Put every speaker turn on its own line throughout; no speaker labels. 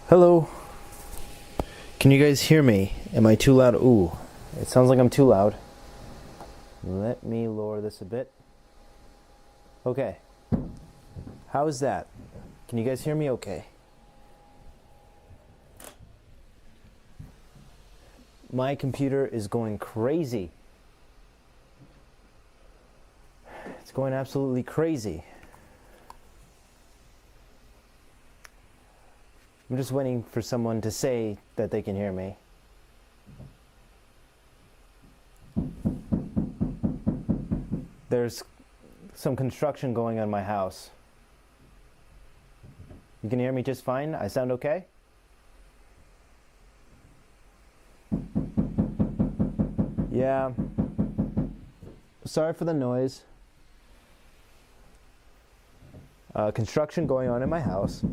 Hello. Can you guys hear me? Am I too loud? Ooh, it sounds like I'm too loud. Let me lower this a bit. Okay. How's that? Can you guys hear me okay? My computer is going crazy. It's going absolutely crazy. I'm just waiting for someone to say that they can hear me. There's some construction going on in my house. You can hear me just fine? I sound okay? Yeah. Sorry for the noise. Construction going on in my house.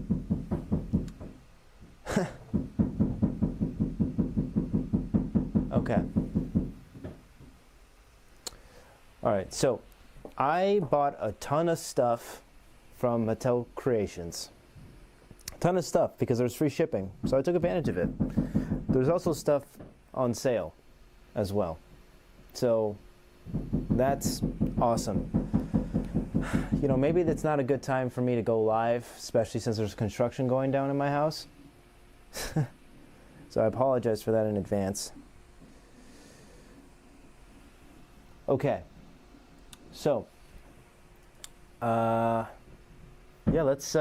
Okay. Alright, so I bought a ton of stuff from Mattel Creations. A ton of stuff because there was free shipping, so I took advantage of it. There's also stuff on sale as well. So that's awesome. You know, maybe that's not a good time for me to go live, especially since there's construction going down in my house. So I apologize for that in advance. Okay. So, yeah, let's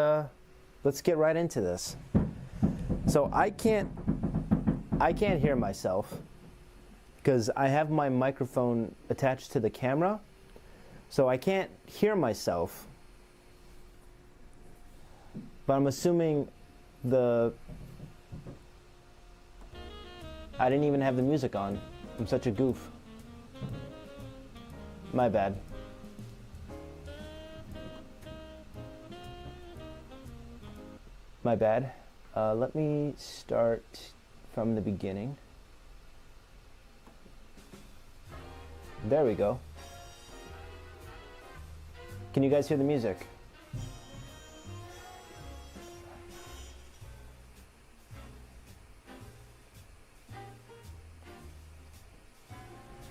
get right into this. So I can't hear myself because I have my microphone attached to the camera, so I can't hear myself. But I'm assuming I didn't even have the music on. I'm such a goof. My bad. My bad. Let me start from the beginning. There we go. Can you guys hear the music?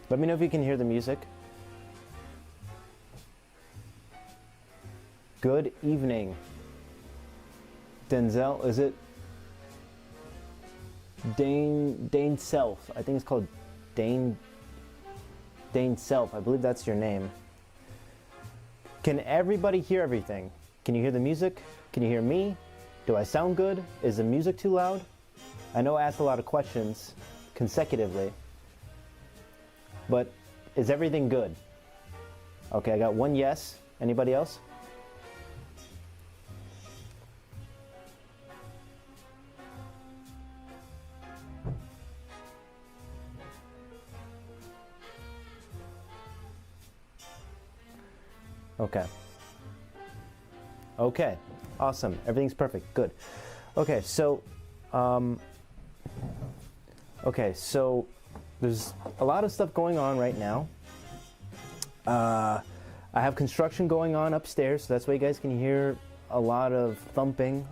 Let me know if you can hear the music. Good evening. Denzel, is it? Dane Self. I think it's called Dane Self. I believe that's your name. Can everybody hear everything? Can you hear the music? Can you hear me? Do I sound good? Is the music too loud? I know I asked a lot of questions consecutively, but is everything good? Okay, I got one yes. Anybody else? Okay. Okay. Awesome. Everything's perfect. Good. Okay, so there's a lot of stuff going on right now. I have construction going on upstairs, so that's why you guys can hear a lot of thumping.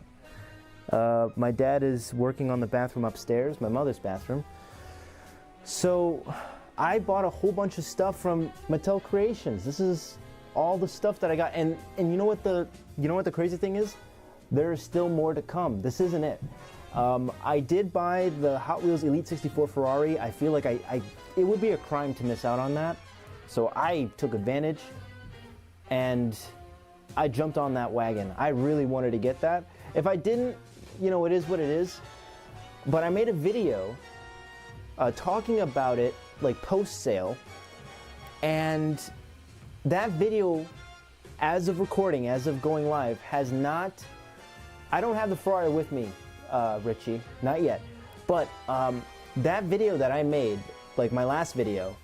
My dad is working on the bathroom upstairs, my mother's bathroom. So I bought a whole bunch of stuff from Mattel Creations. This is all the stuff that I got, and you know what the crazy thing is? There is still more to come. This isn't it. I did buy the Hot Wheels Elite 64 Ferrari. I feel like it would be a crime to miss out on that. So I took advantage and I jumped on that wagon. I really wanted to get that. If I didn't, you know, it is what it is. But I made a video talking about it, like post-sale, and that video, as of recording, as of going live, has not... I don't have the Ferrari with me, Richie, not yet. But that video that I made, like my last video,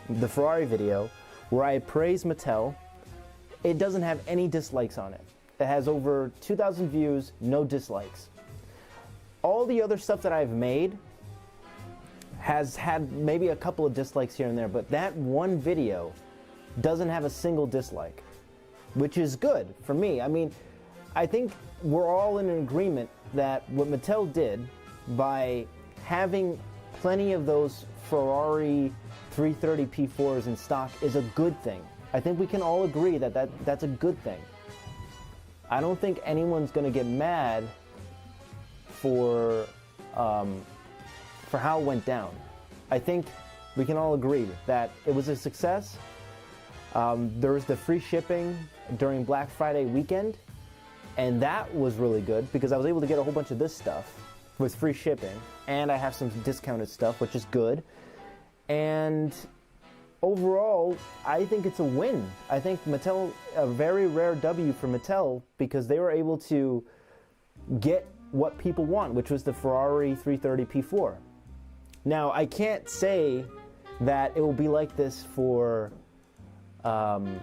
the Ferrari video, where I praise Mattel, it doesn't have any dislikes on it. It has over 2,000 views, no dislikes. All the other stuff that I've made has had maybe a couple of dislikes here and there, but that one video doesn't have a single dislike, which is good for me. I mean, I think we're all in agreement that what Mattel did by having plenty of those Ferrari 330 P4s in stock is a good thing. I think we can all agree that that's a good thing. I don't think anyone's going to get mad for how it went down. I think we can all agree that it was a success. There was the free shipping during Black Friday weekend, and that was really good because I was able to get a whole bunch of this stuff with free shipping, and I have some discounted stuff, which is good. And overall, I think it's a win. I think Mattel, a very rare W for Mattel, because they were able to get what people want, which was the Ferrari 330 P4. Now, I can't say that it will be like this for the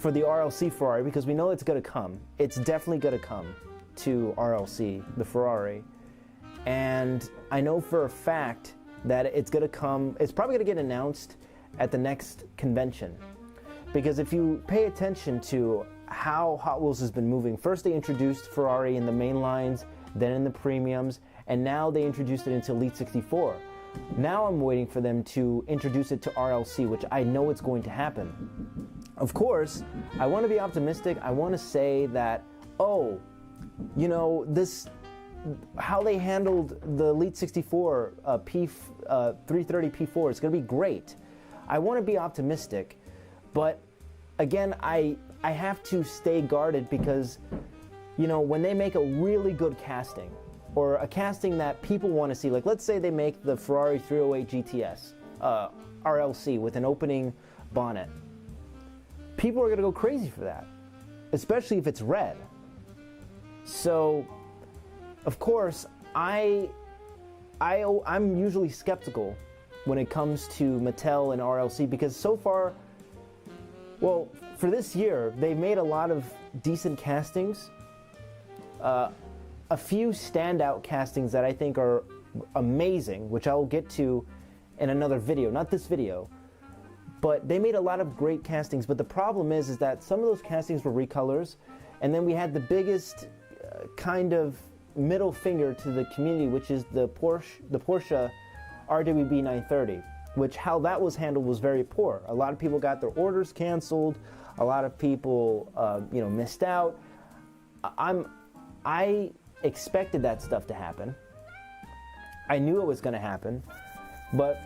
RLC Ferrari, because we know it's going to come. It's definitely going to come to RLC, the Ferrari. And I know for a fact that it's going to come, it's probably going to get announced at the next convention. Because if you pay attention to how Hot Wheels has been moving, first they introduced Ferrari in the main lines, then in the premiums, and now they introduced it into Elite 64. Now I'm waiting for them to introduce it to RLC, which I know it's going to happen. Of course, I want to be optimistic. I want to say that, oh, you know, how they handled the Elite 64 330 P4 is going to be great. I want to be optimistic, but again, I have to stay guarded because, you know, when they make a really good casting, or a casting that people want to see, like let's say they make the Ferrari 308 GTS RLC with an opening bonnet, people are going to go crazy for that, especially if it's red. So, of course, I'm usually skeptical when it comes to Mattel and RLC because so far, well, for this year, they've made a lot of decent castings. A few standout castings that I think are amazing, which I'll get to in another video, not this video. But they made a lot of great castings, but the problem is that some of those castings were recolors, and then we had the biggest kind of middle finger to the community, which is the Porsche RWB 930, which how that was handled was very poor. A lot of people got their orders canceled. A lot of people, missed out. I expected that stuff to happen. I knew it was going to happen, but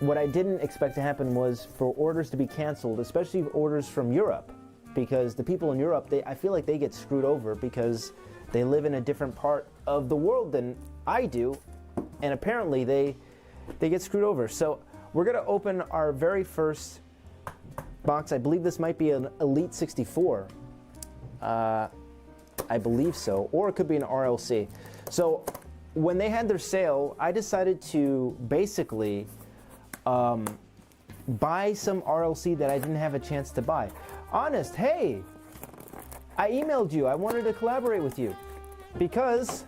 what I didn't expect to happen was for orders to be canceled, especially orders from Europe, because the people in Europe, I feel like they get screwed over because they live in a different part of the world than I do, and apparently they get screwed over. So we're going to open our very first box. I believe this might be an Elite 64. I believe so, or it could be an RLC. So when they had their sale, I decided to basically buy some RLC that I didn't have a chance to buy. Honest, hey, I emailed you. I wanted to collaborate with you because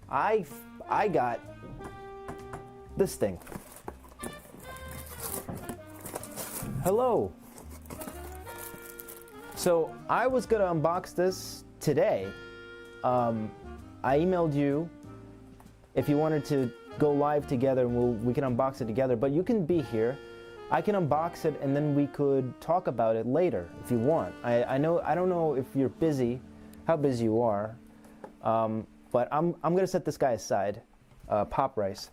I got this thing. Hello. So I was gonna unbox this today. I emailed you if you wanted to go live together and we can unbox it together, but you can be here. I can unbox it and then we could talk about it later if you want. I don't know if you're busy, how busy you are, but I'm gonna set this guy aside, Pop Rice.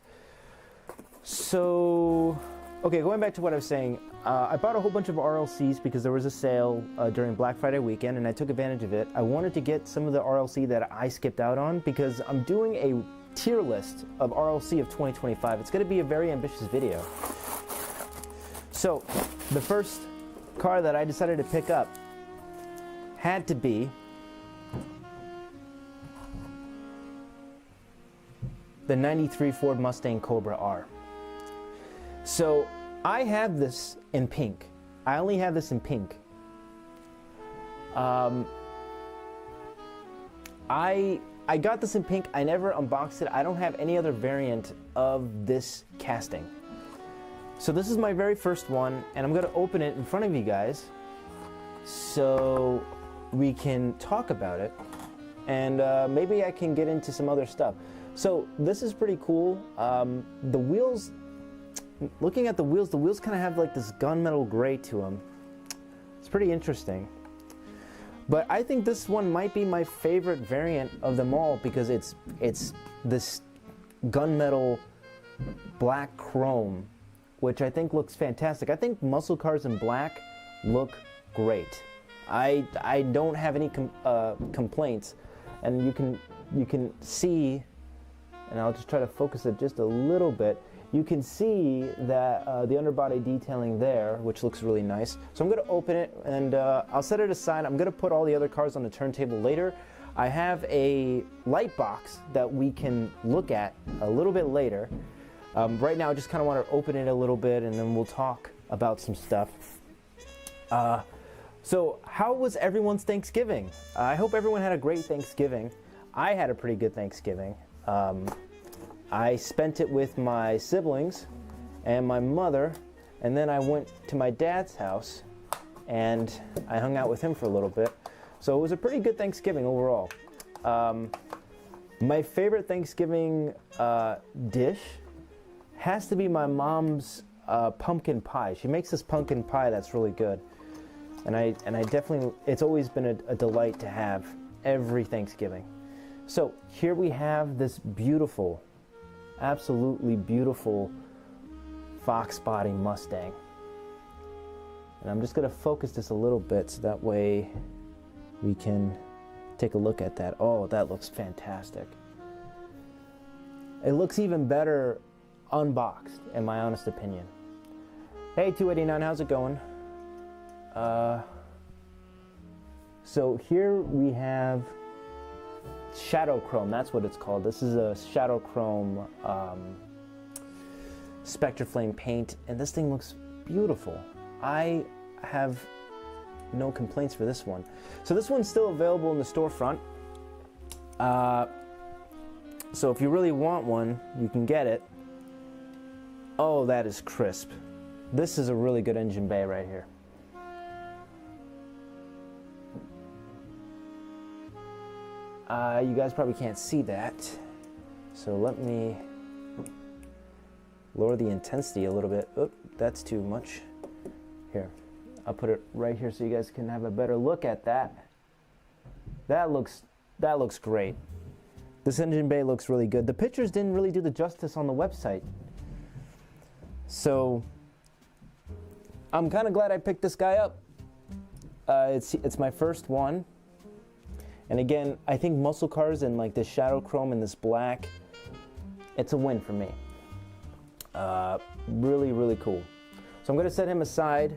So, okay, going back to what I was saying, I bought a whole bunch of RLCs because there was a sale during Black Friday weekend and I took advantage of it. I wanted to get some of the RLC that I skipped out on because I'm doing a tier list of RLC of 2025. It's going to be a very ambitious video. So, the first car that I decided to pick up had to be the 93 Ford Mustang Cobra R. So, I have this in pink. I only have this in pink. I got this in pink. I never unboxed it. I don't have any other variant of this casting. So this is my very first one, and I'm going to open it in front of you guys. So we can talk about it, and maybe I can get into some other stuff. So this is pretty cool. The wheels, looking at the wheels kind of have like this gunmetal gray to them. It's pretty interesting. But I think this one might be my favorite variant of them all because it's this gunmetal black chrome, which I think looks fantastic. I think muscle cars in black look great. I don't have any complaints, and you can see, and I'll just try to focus it just a little bit. You can see that the underbody detailing there, which looks really nice. So I'm going to open it, and I'll set it aside. I'm going to put all the other cars on the turntable later. I have a light box that we can look at a little bit later. Right now, I just kind of want to open it a little bit, and then we'll talk about some stuff. So how was everyone's Thanksgiving? I hope everyone had a great Thanksgiving. I had a pretty good Thanksgiving. I spent it with my siblings and my mother, and then I went to my dad's house and I hung out with him for a little bit. So it was a pretty good Thanksgiving overall. My favorite Thanksgiving dish has to be my mom's pumpkin pie. She makes this pumpkin pie that's really good. And I definitely, it's always been a delight to have every Thanksgiving. So here we have this beautiful, absolutely beautiful Fox Body Mustang. And I'm just going to focus this a little bit so that way we can take a look at that. Oh, that looks fantastic. It looks even better unboxed, in my honest opinion. Hey 289, how's it going? So here we have Shadow Chrome, that's what it's called. This is a Shadow Chrome Spectraflame paint, and this thing looks beautiful. I have no complaints for this one. So this one's still available in the storefront. So if you really want one, you can get it. Oh, that is crisp. This is a really good engine bay right here. You guys probably can't see that, so let me lower the intensity a little bit. Oop, that's too much. Here, I'll put it right here so you guys can have a better look at that. That looks great. This engine bay looks really good. The pictures didn't really do the justice on the website, so I'm kind of glad I picked this guy up. It's my first one. And again, I think muscle cars and like this shadow chrome and this black, it's a win for me. Really, really cool. So I'm gonna set him aside,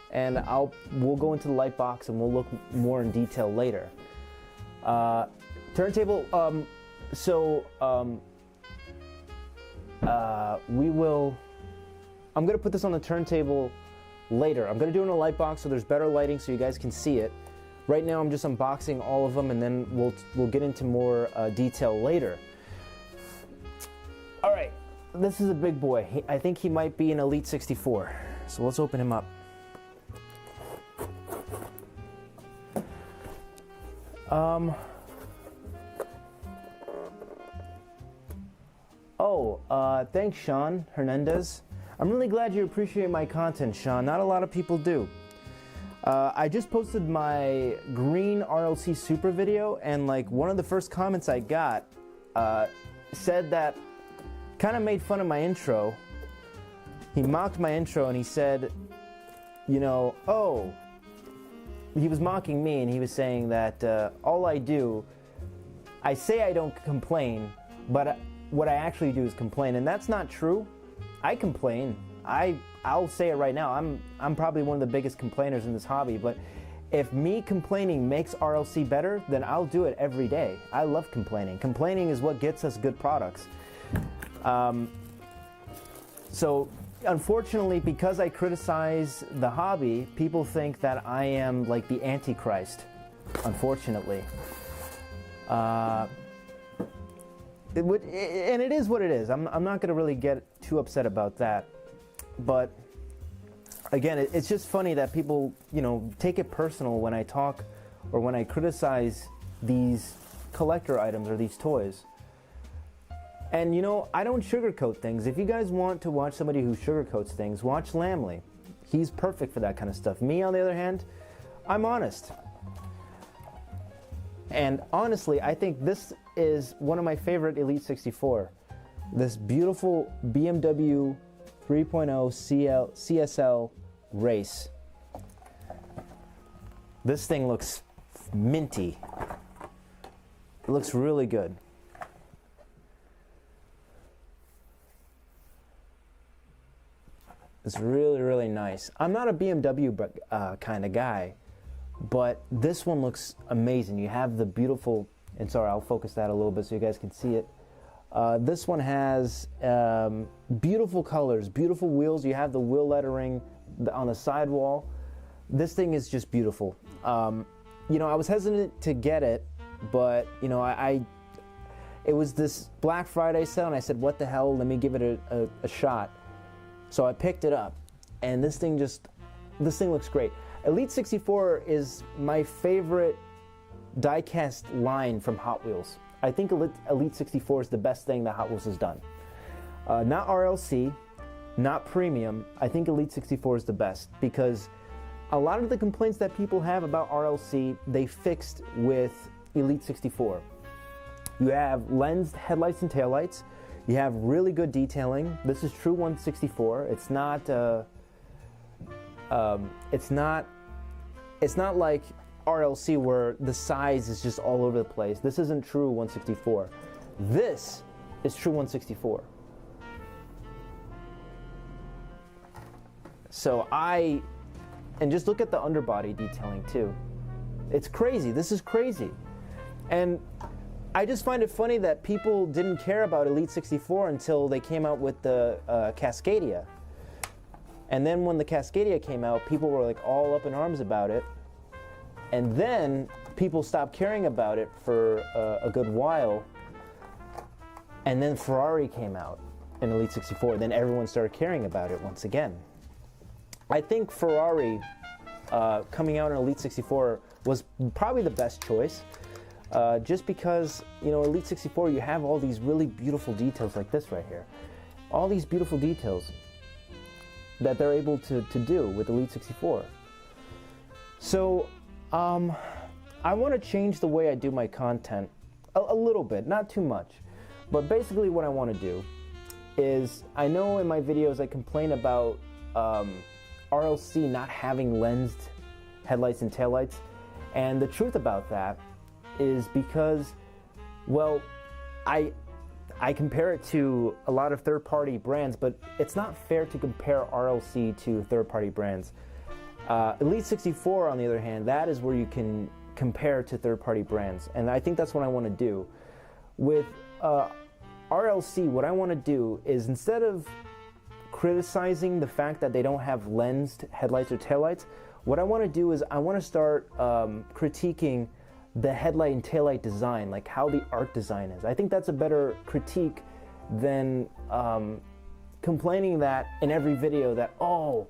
and we'll go into the light box and we'll look more in detail later. Turntable. I'm gonna put this on the turntable later. I'm gonna do it in a light box so there's better lighting so you guys can see it. Right now I'm just unboxing all of them, and then we'll get into more detail later. All right, this is a big boy. I think he might be an Elite 64. So let's open him up. Thanks, Sean Hernandez. I'm really glad you appreciate my content, Sean. Not a lot of people do. I just posted my green RLC Super video, and like one of the first comments I got said that, kind of made fun of my intro. He mocked my intro and he said, you know, oh, he was mocking me, and he was saying that all I do, I say I don't complain, but what I actually do is complain, and that's not true. I complain. I'll say it right now. I'm probably one of the biggest complainers in this hobby, but if me complaining makes RLC better, then I'll do it every day. I love complaining. Complaining is what gets us good products. So unfortunately, because I criticize the hobby, people think that I am like the Antichrist, unfortunately. And it is what it is. I'm not going to really get too upset about that. But again, it's just funny that people, you know, take it personal when I talk or when I criticize these collector items or these toys. And you know, I don't sugarcoat things. If you guys want to watch somebody who sugarcoats things, watch Lamley. He's perfect for that kind of stuff. Me, on the other hand, I'm honest. And honestly, I think this is one of my favorite Elite 64. This beautiful BMW 3.0 CSL race. This thing looks minty. It looks really good. It's really, really nice. I'm not a BMW kind of guy, but this one looks amazing. You have the beautiful, and sorry, I'll focus that a little bit so you guys can see it. This one has beautiful colors, beautiful wheels. You have the wheel lettering on the sidewall. This thing is just beautiful. You know, I was hesitant to get it, but you know, it was this Black Friday sale, and I said, what the hell, let me give it a shot. So I picked it up, and this thing looks great. Elite 64 is my favorite die-cast line from Hot Wheels. I think Elite 64 is the best thing that Hot Wheels has done. Not RLC, not Premium. I think Elite 64 is the best because a lot of the complaints that people have about RLC, they fixed with Elite 64. You have lensed headlights and taillights. You have really good detailing. This is true 164. It's not like RLC where the size is just all over the place. This isn't true 164. This is true 164. So and just look at the underbody detailing too. It's crazy. This is crazy. And I just find it funny that people didn't care about Elite 64 until they came out with the Cascadia. And then when the Cascadia came out, people were like all up in arms about it. And then people stopped caring about it for a good while. And then Ferrari came out in Elite 64. Then everyone started caring about it once again. I think Ferrari coming out in Elite 64 was probably the best choice. Just because, you know, Elite 64, you have all these really beautiful details like this right here. All these beautiful details that they're able to do with Elite 64. So, I want to change the way I do my content a little bit, not too much. But basically what I want to do is, I know in my videos I complain about RLC not having lensed headlights and taillights. And the truth about that is because, well, I compare it to a lot of third-party brands, but it's not fair to compare RLC to third-party brands. Elite 64, on the other hand, that is where you can compare to third-party brands, and I think that's what I want to do. With RLC, what I want to do is, instead of criticizing the fact that they don't have lensed headlights or taillights, what I want to do is I want to start critiquing the headlight and taillight design, like how the art design is. I think that's a better critique than complaining that in every video that, oh,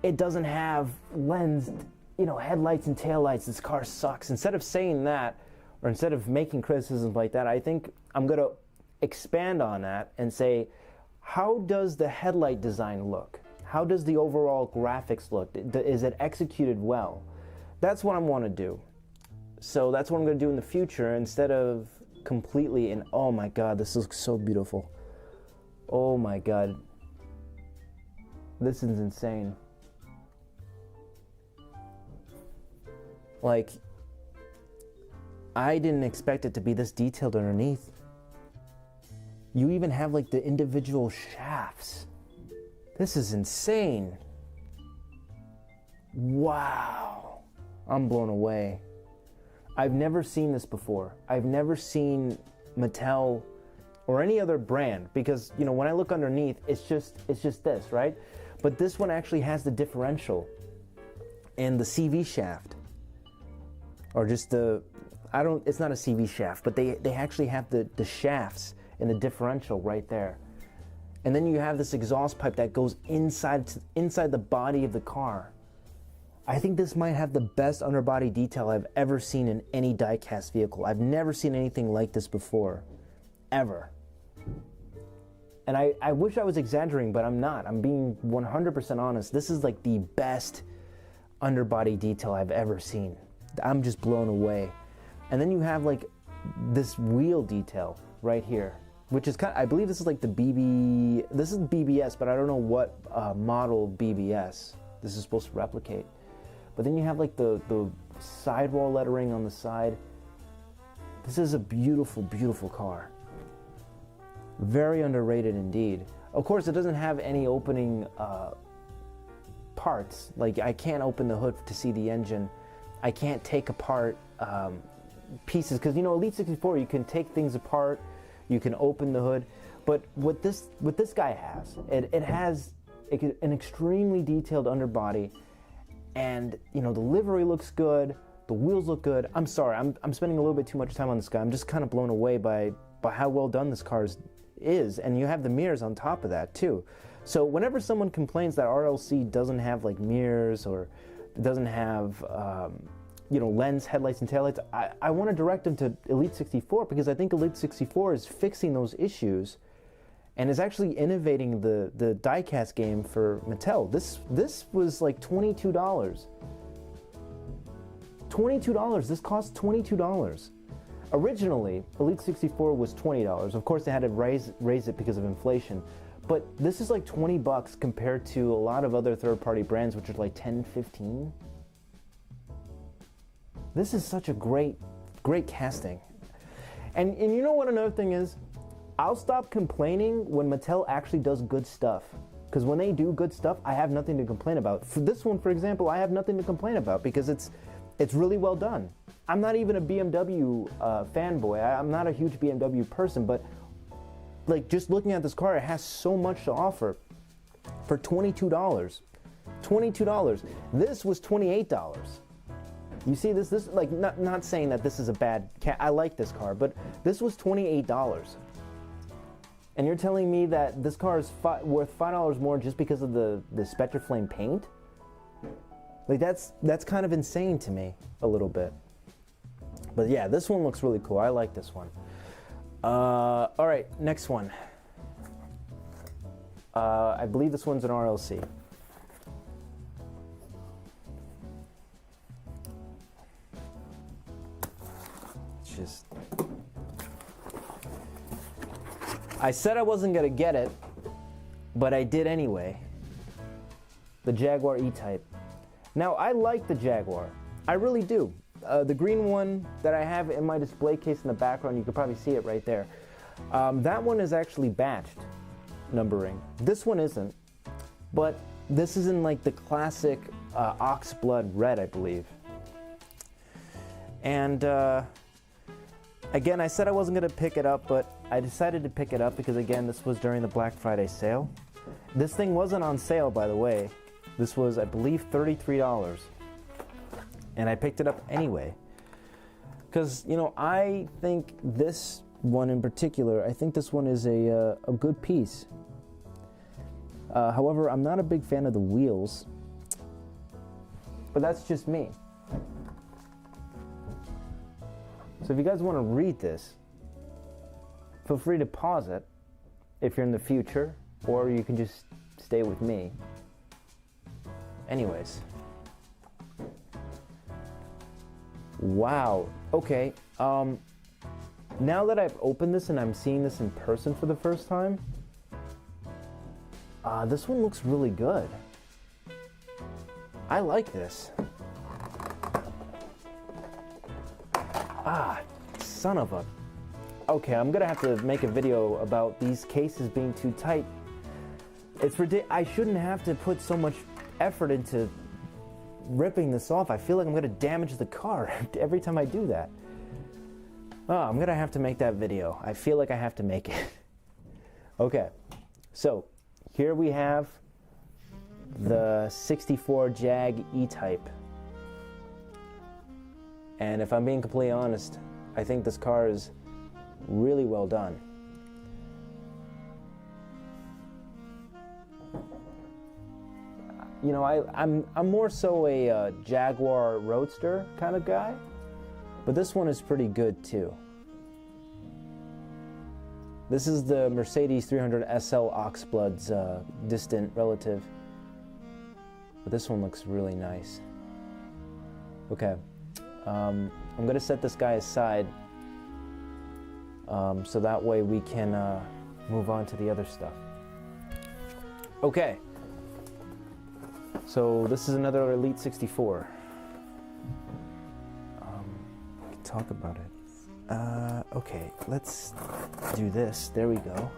it doesn't have lensed, you know, headlights and taillights, this car sucks. Instead of saying that, or instead of making criticisms like that, I think I'm going to expand on that and say, how does the headlight design look? How does the overall graphics look? Is it executed well? That's what I want to do. So that's what I'm going to do in the future, instead of completely, and oh my god, this looks so beautiful. Oh my god. This is insane. Like, I didn't expect it to be this detailed underneath. You even have like the individual shafts. This is insane. Wow. I'm blown away. I've never seen this before. I've never seen Mattel or any other brand, because, you know, when I look underneath, it's just this, right? But this one actually has the differential and the CV shaft, or just it's not a CV shaft, but they actually have the shafts and the differential right there. And then you have this exhaust pipe that goes inside the body of the car. I think this might have the best underbody detail I've ever seen in any die-cast vehicle. I've never seen anything like this before, ever. And I wish I was exaggerating, but I'm not. I'm being 100% honest. This is like the best underbody detail I've ever seen. I'm just blown away. And then you have like this wheel detail right here, which is kind of, I believe this is like the this is BBS, but I don't know what model BBS this is supposed to replicate. But then you have like the sidewall lettering on the side. This is a beautiful, beautiful car. Very underrated indeed. Of course, it doesn't have any opening parts. Like, I can't open the hood to see the engine. I can't take apart pieces, because you know, Elite 64, you can take things apart, you can open the hood. But what this guy has, it has an extremely detailed underbody, and you know, the livery looks good, the wheels look good. I'm sorry, I'm spending a little bit too much time on this guy. I'm just kind of blown away by how well done this car is, and you have the mirrors on top of that too. So whenever someone complains that RLC doesn't have like mirrors, or doesn't have you know, lens, headlights, and taillights, I want to direct them to Elite 64, because I think Elite 64 is fixing those issues and is actually innovating the diecast game for Mattel. This was like $22. $22. This cost $22. Originally, Elite 64 was $20. Of course, they had to raise it because of inflation. But this is like 20 bucks compared to a lot of other third-party brands, which are like 10, 15. This is such a great casting. And you know what another thing is? I'll stop complaining when Mattel actually does good stuff. Because when they do good stuff, I have nothing to complain about. For this one, for example, I have nothing to complain about because it's really well done. I'm not even a BMW fanboy. I'm not a huge BMW person, but like, just looking at this car, it has so much to offer for $22. $22. This was $28. You see this like, not saying that this is a bad car. I like this car, but this was $28. And you're telling me that this car is worth $5 more just because of the Spectre Flame paint? Like, that's kind of insane to me a little bit. But yeah, this one looks really cool. I like this one. All right, next one. I believe this one's an RLC. It's just... I said I wasn't gonna get it, but I did anyway. The Jaguar E-Type. Now, I like the Jaguar. I really do. The green one that I have in my display case in the background, you can probably see it right there. That one is actually batched numbering. This one isn't, but this is in like the classic ox blood red, I believe. And again, I said I wasn't gonna pick it up, but I decided to pick it up because, again, this was during the Black Friday sale. This thing wasn't on sale, by the way. This was, I believe, $33. And I picked it up anyway. Because, you know, I think this one in particular, I think this one is a good piece. However, I'm not a big fan of the wheels. But that's just me. So if you guys want to read this, feel free to pause it if you're in the future, or you can just stay with me. Anyways. Wow. Okay. Now that I've opened this and I'm seeing this in person for the first time, this one looks really good. I like this. Ah, son of a... Okay, I'm gonna have to make a video about these cases being too tight. It's ridiculous. I shouldn't have to put so much effort into ripping this off. I feel like I'm gonna damage the car every time I do that. Oh, I'm gonna have to make that video. I feel like I have to make it. Okay, so here we have the 64 Jag E-Type. And if I'm being completely honest, I think this car is really well done. you know, I'm more so a Jaguar Roadster kind of guy, but this one is pretty good too. This is the Mercedes 300 SL Oxblood's distant relative, but this one looks really nice. Okay, I'm gonna set this guy aside so that way we can move on to the other stuff. Okay, so this is another Elite 64. We can talk about it. Okay, let's do this. There we go.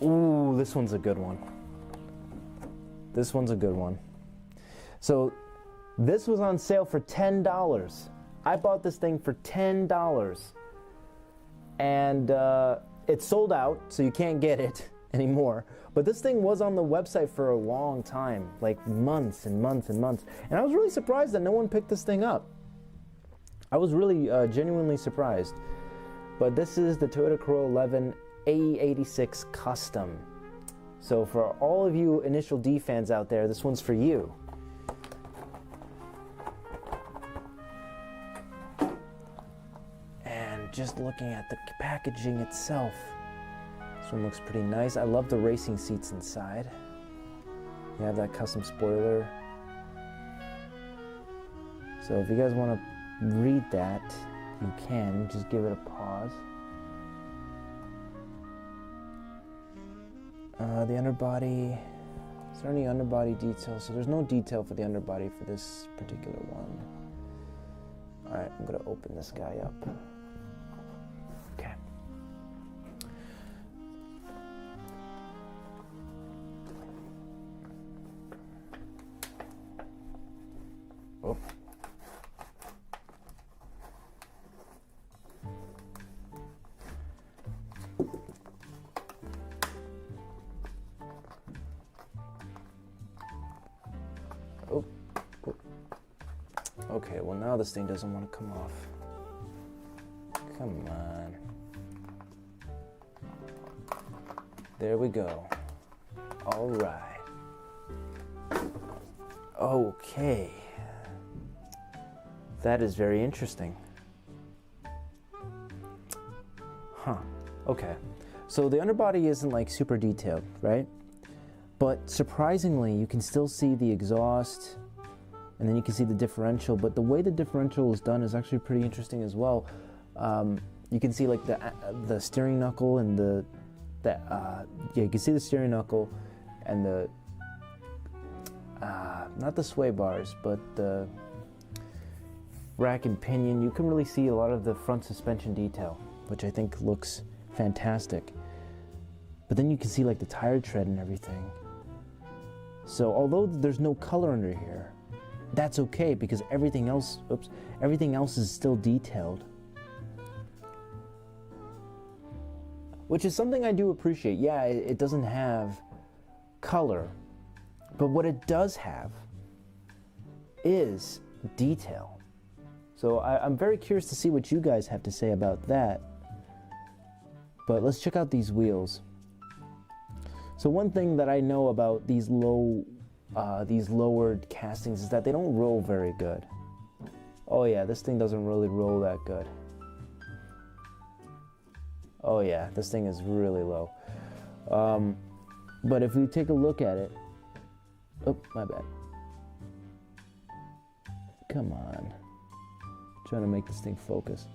Ooh, this one's a good one. This one's a good one. So this was on sale for $10. I bought this thing for $10. And it's sold out, so you can't get it anymore. But this thing was on the website for a long time, like months and months and months. And I was really surprised that no one picked this thing up. I was really genuinely surprised. But this is the Toyota Corolla 11 AE86 Custom. So for all of you Initial D fans out there, this one's for you. And just looking at the packaging itself, this one looks pretty nice. I love the racing seats inside. You have that custom spoiler. So if you guys want to read that, you can. Just give it a pause. The underbody, is there any underbody detail? So there's no detail for the underbody for this particular one. Alright, I'm gonna open this guy up. Okay. Oh. Oh. Oh. Okay, well now this thing doesn't want to come off. Come on. There we go. All right. Okay. That is very interesting. Huh. Okay. So the underbody isn't like super detailed, right? But surprisingly, you can still see the exhaust, and then you can see the differential. But the way the differential is done is actually pretty interesting as well. You can see like the steering knuckle and yeah, you can see the steering knuckle and the not the sway bars, but the rack and pinion. You can really see a lot of the front suspension detail, which I think looks fantastic. But then you can see like the tire tread and everything. So although there's no color under here, that's okay because everything else is still detailed. Which is something I do appreciate. Yeah, it doesn't have color, but what it does have is detail. So I'm very curious to see what you guys have to say about that. But let's check out these wheels. So one thing that I know about these lowered castings is that they don't roll very good. Oh yeah, this thing doesn't really roll that good. Oh yeah, this thing is really low. But if we take a look at it, oh, my bad. Come on. Trying to make this thing focus.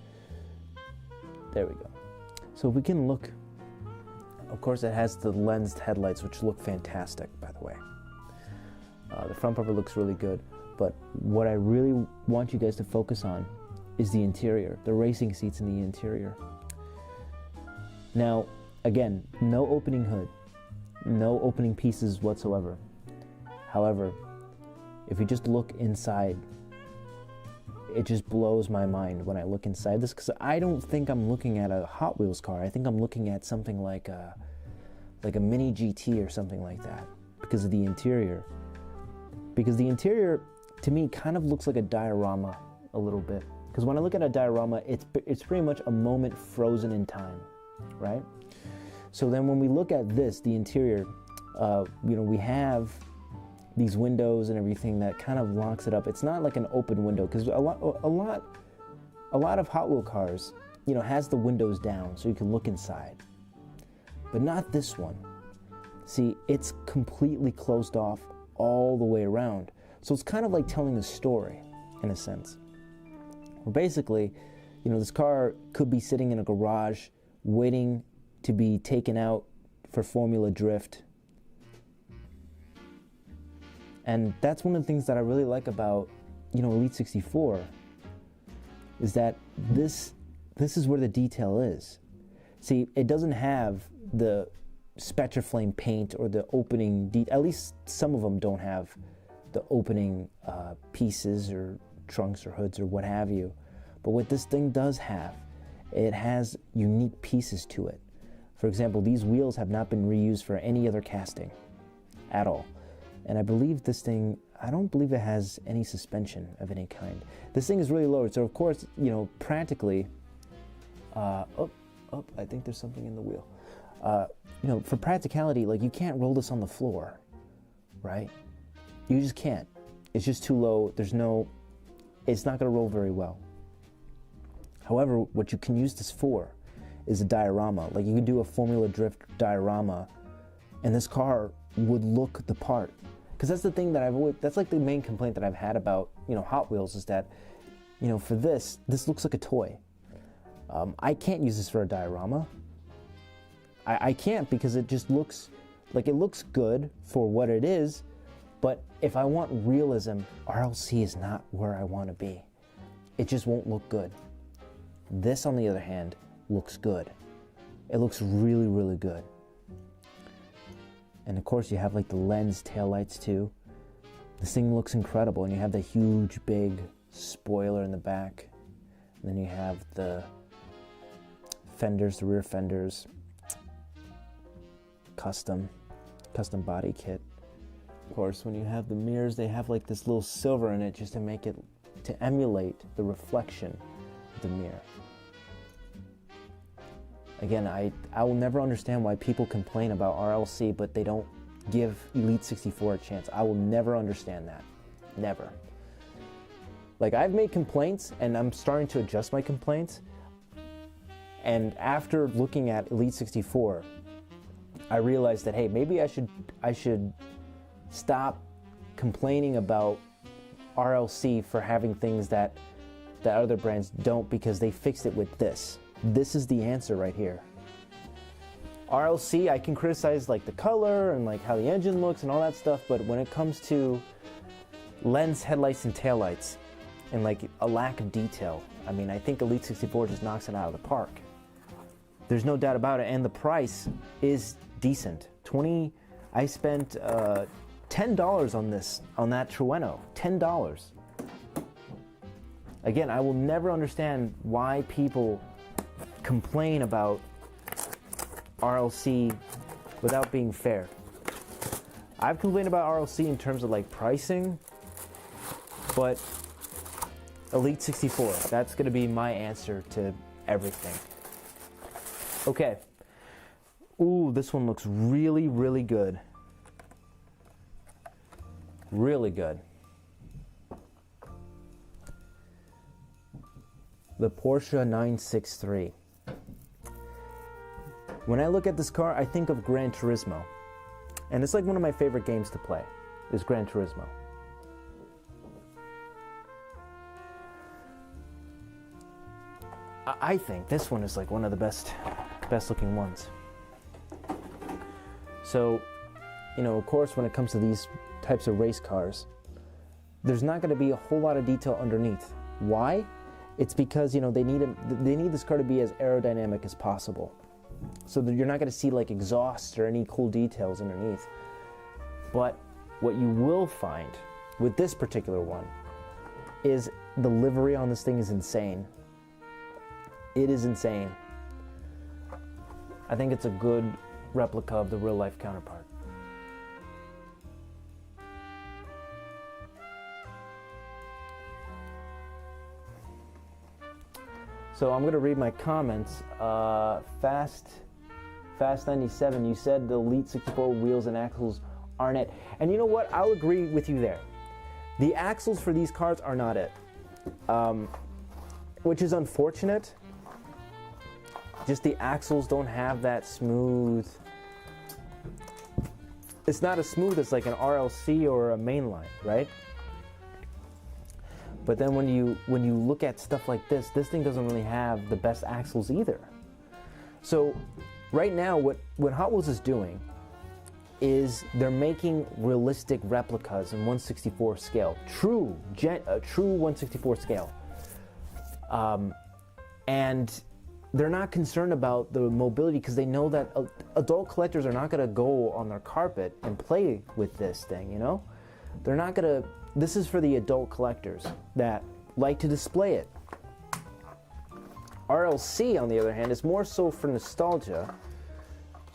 There we go. So if we can look, of course it has the lensed headlights, which look fantastic, by the way. The front bumper looks really good, but what I really want you guys to focus on is the interior, the racing seats in the interior. Now, again, no opening hood, no opening pieces whatsoever. However, if you just look inside, it just blows my mind when I look inside this, because I don't think I'm looking at a Hot Wheels car. I think I'm looking at something like a mini GT or something like that, because of the interior. Because the interior, to me, kind of looks like a diorama a little bit. Because when I look at a diorama, it's pretty much a moment frozen in time, right? So then when we look at this, the interior, we have these windows and everything that kind of locks it up. It's not like an open window, because a lot of Hot Wheel cars, has the windows down so you can look inside, but not this one. See, it's completely closed off all the way around. So it's kind of like telling a story in a sense. Well, basically, this car could be sitting in a garage waiting to be taken out for Formula Drift. And that's one of the things that I really like about, Elite 64, is that this is where the detail is. See, it doesn't have the Spectraflame paint or the opening, at least some of them don't have the opening pieces or trunks or hoods or what have you. But what this thing does have, it has unique pieces to it. For example, these wheels have not been reused for any other casting at all. And I believe this thing, I don't believe it has any suspension of any kind. This thing is really low, so of course, practically, I think there's something in the wheel. For practicality, like, you can't roll this on the floor, right? You just can't. It's just too low. It's not gonna roll very well. However, what you can use this for is a diorama. Like, you can do a Formula Drift diorama, and this car would look the part. Because that's the thing that that's like the main complaint that I've had about, Hot Wheels, is that, for this looks like a toy. I can't use this for a diorama. I can't, because it just looks like, it looks good for what it is, but if I want realism, RLC is not where I want to be. It just won't look good. This, on the other hand, looks good. It looks really, really good. And of course, you have like the lens taillights too. This thing looks incredible, and you have the huge, big spoiler in the back. And then you have the fenders, the rear fenders, custom body kit. Of course, when you have the mirrors, they have like this little silver in it just to emulate the reflection of the mirror. Again, I will never understand why people complain about RLC, but they don't give Elite 64 a chance. I will never understand that. Never. Like, I've made complaints, and I'm starting to adjust my complaints. And after looking at Elite 64, I realized that, hey, maybe I should stop complaining about RLC for having things that other brands don't, because they fixed it with this. This is the answer right here. RLC, I can criticize like the color and like how the engine looks and all that stuff, but when it comes to lens, headlights, and taillights, and like a lack of detail, I mean, I think Elite 64 just knocks it out of the park. There's no doubt about it, and the price is decent. I spent $10 on that Trueno. $10. Again, I will never understand why people complain about RLC without being fair. I've complained about RLC in terms of like pricing, but Elite 64, that's gonna be my answer to everything. Okay. Ooh, this one looks really, really good. Really good. The Porsche 963. When I look at this car, I think of Gran Turismo. And it's like one of my favorite games to play, is Gran Turismo. I think this one is like one of the best looking ones. So, of course, when it comes to these types of race cars, there's not going to be a whole lot of detail underneath. Why? It's because, they need this car to be as aerodynamic as possible. So that you're not going to see like exhaust or any cool details underneath. But what you will find with this particular one is the livery on this thing is insane. It is insane. I think it's a good replica of the real life counterpart. So I'm gonna read my comments. Fast 97, you said the Elite 64 wheels and axles aren't it. And you know what? I'll agree with you there. The axles for these cars are not it. Which is unfortunate. Just the axles don't have that smooth. It's not as smooth as like an RLC or a mainline, right? But then when you look at stuff like this thing doesn't really have the best axles either. So right now what Hot Wheels is doing is they're making realistic replicas in 1/64 scale, true 1/64 scale, and they're not concerned about the mobility because they know that adult collectors are not going to go on their carpet and play with this thing, you know? They're not going to. This is for the adult collectors that like to display it. RLC, on the other hand, is more so for nostalgia.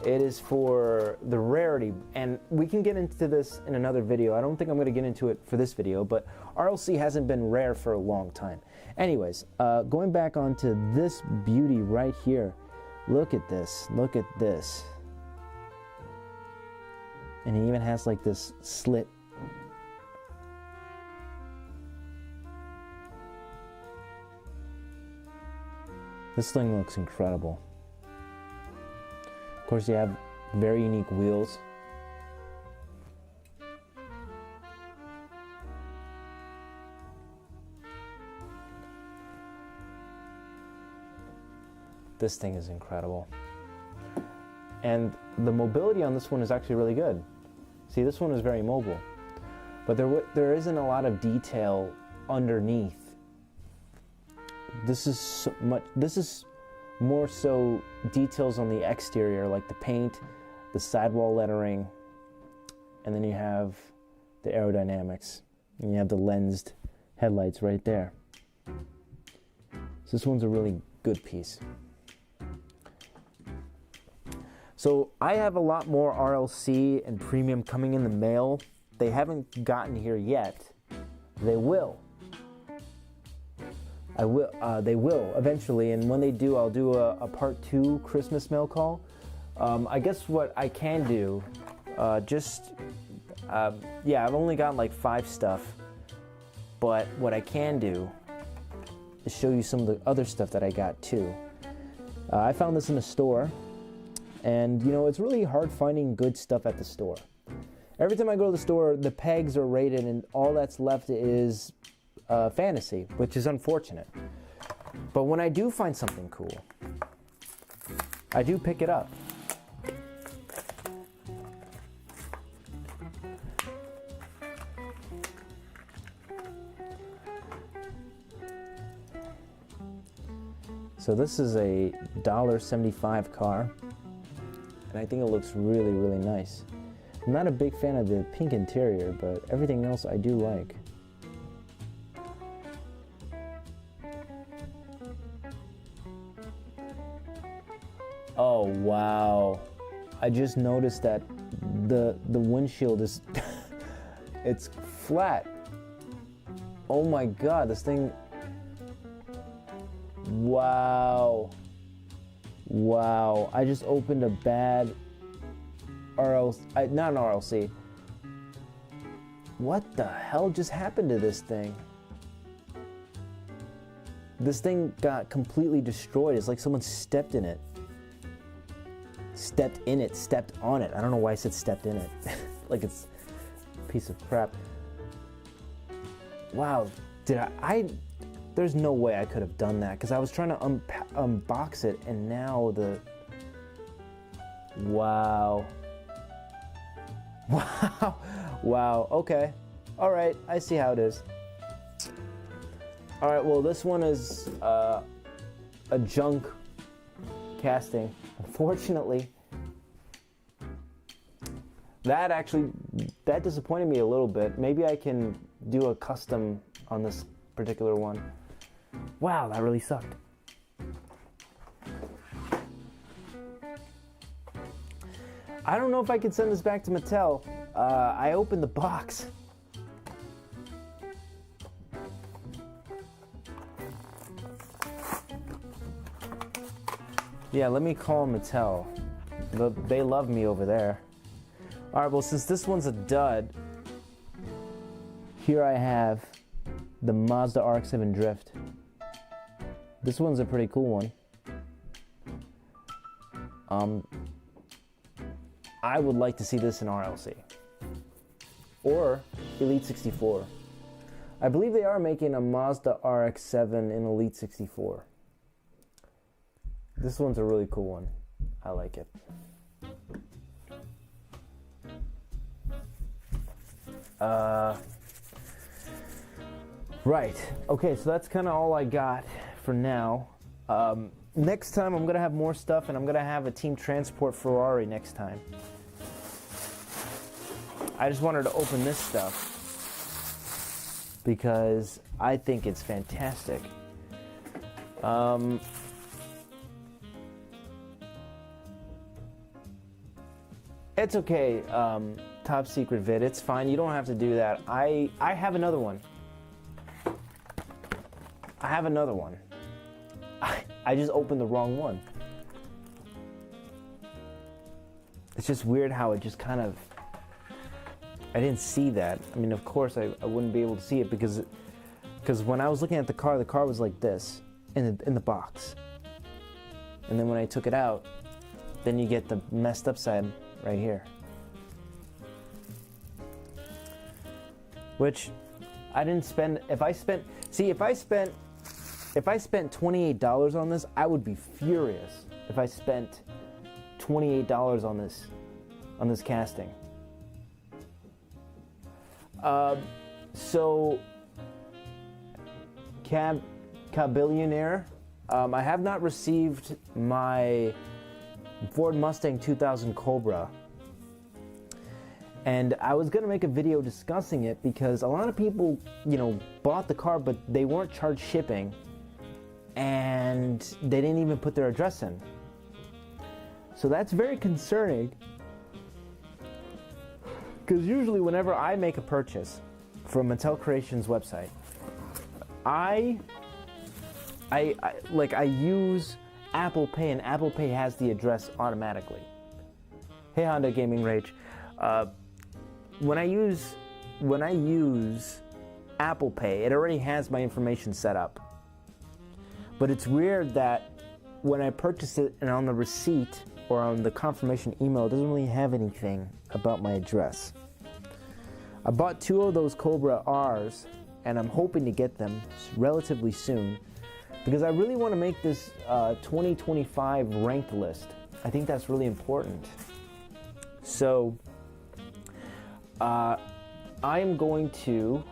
It is for the rarity, and we can get into this in another video. I don't think I'm going to get into it for this video, but RLC hasn't been rare for a long time. Anyways, going back onto this beauty right here. Look at this. Look at this. And he even has like this slit. This thing looks incredible. Of course, you have very unique wheels. This thing is incredible. And the mobility on this one is actually really good. See, this one is very mobile. But there isn't a lot of detail underneath. This is more so details on the exterior, like the paint, the sidewall lettering, and then you have the aerodynamics, and you have the lensed headlights right there. So this one's a really good piece. So I have a lot more RLC and premium coming in the mail. They haven't gotten here yet. They will. They will eventually, and when they do, I'll do a part 2 Christmas mail call. I guess what I can do, yeah, I've only gotten like 5 stuff, but what I can do is show you some of the other stuff that I got too. I found this in a store, and you know, it's really hard finding good stuff at the store. Every time I go to the store, the pegs are rated, and all that's left is fantasy, which is unfortunate. But when I do find something cool, I do pick it up. So this is a $1.75 car, and I think it looks really, really nice. I'm not a big fan of the pink interior, but everything else I do like. Oh wow, I just noticed that the windshield is it's flat. Oh my god, this thing, wow, I just opened a bad not an RLC. What the hell just happened to this thing? This thing got completely destroyed. It's like someone stepped in it. Stepped on it. I don't know why I said stepped in it. Like it's a piece of crap. Wow, there's no way I could have done that because I was trying to unbox it, and now wow, okay. All right, I see how it is. All right, well, this one is a junk casting. Unfortunately, that disappointed me a little bit. Maybe I can do a custom on this particular one. Wow, that really sucked. I don't know if I can send this back to Mattel. I opened the box. Yeah, let me call Mattel. They love me over there. All right, well, since this one's a dud, here I have the Mazda RX-7 Drift. This one's a pretty cool one. I would like to see this in RLC or Elite 64. I believe they are making a Mazda RX-7 in Elite 64. This one's a really cool one. I like it. Right. Okay, so that's kind of all I got for now. Next time I'm going to have more stuff, and I'm going to have a Team Transport Ferrari next time. I just wanted to open this stuff because I think it's fantastic. It's okay, top secret vid. It's fine. You don't have to do that. I have another one. I have another one. I just opened the wrong one. It's just weird how it just kind of... I didn't see that. I mean, of course, I wouldn't be able to see it because when I was looking at the car was like this in the box. And then when I took it out, then you get the messed up side right here. Which I didn't spend. If I spent $28 on this, I would be furious if I spent $28 on this casting. So, Cabillionaire, I have not received my Ford Mustang 2000 Cobra. And I was going to make a video discussing it because a lot of people, bought the car, but they weren't charged shipping. And they didn't even put their address in. So that's very concerning. Because usually whenever I make a purchase from Mattel Creations website, I use Apple Pay, and Apple Pay has the address automatically. Hey Honda Gaming Rage. When I use Apple Pay, it already has my information set up. But it's weird that when I purchase it and on the receipt or on the confirmation email, it doesn't really have anything about my address. I bought 2 of those Cobra R's, and I'm hoping to get them relatively soon because I really want to make this 2025 ranked list. I think that's really important. So, I am going to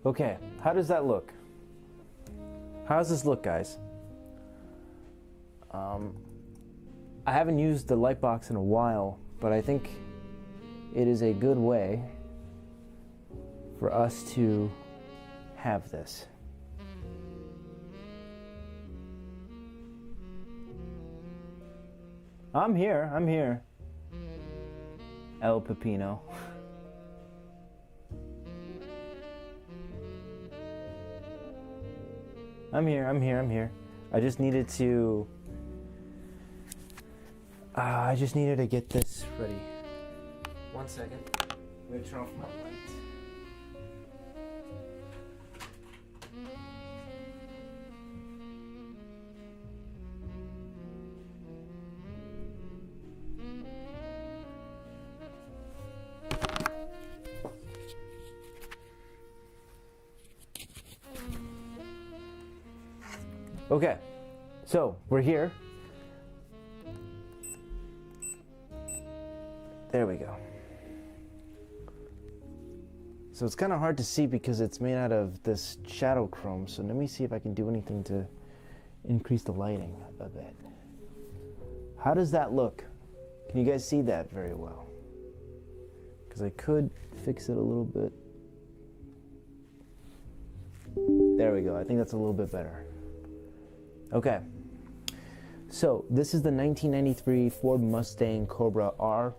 Okay, how does that look? How does this look, guys? I haven't used the light box in a while, but I think it is a good way for us to have this. I'm here. El Pepino. I'm here. I just needed to get this ready. 1 second. I'm gonna turn off my light. Okay, so we're here. There we go. So it's kind of hard to see because it's made out of this shadow chrome. So let me see if I can do anything to increase the lighting a bit. How does that look? Can you guys see that very well? Because I could fix it a little bit. There we go. I think that's a little bit better. Okay, so this is the 1993 Ford Mustang Cobra R.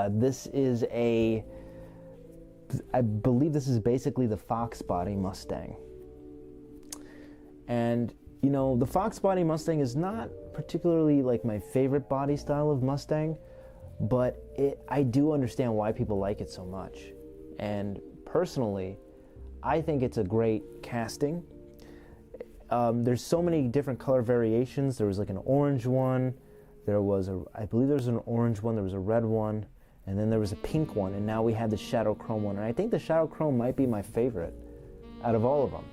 This is I believe this is basically the Fox body Mustang. And, you know, the Fox body Mustang is not particularly like my favorite body style of Mustang, but I do understand why people like it so much. And personally, I think it's a great casting. There's so many different color variations. There was like an orange one, I believe there was an orange one, there was a red one, and then there was a pink one, and now we have the shadow chrome one. And I think the shadow chrome might be my favorite out of all of them.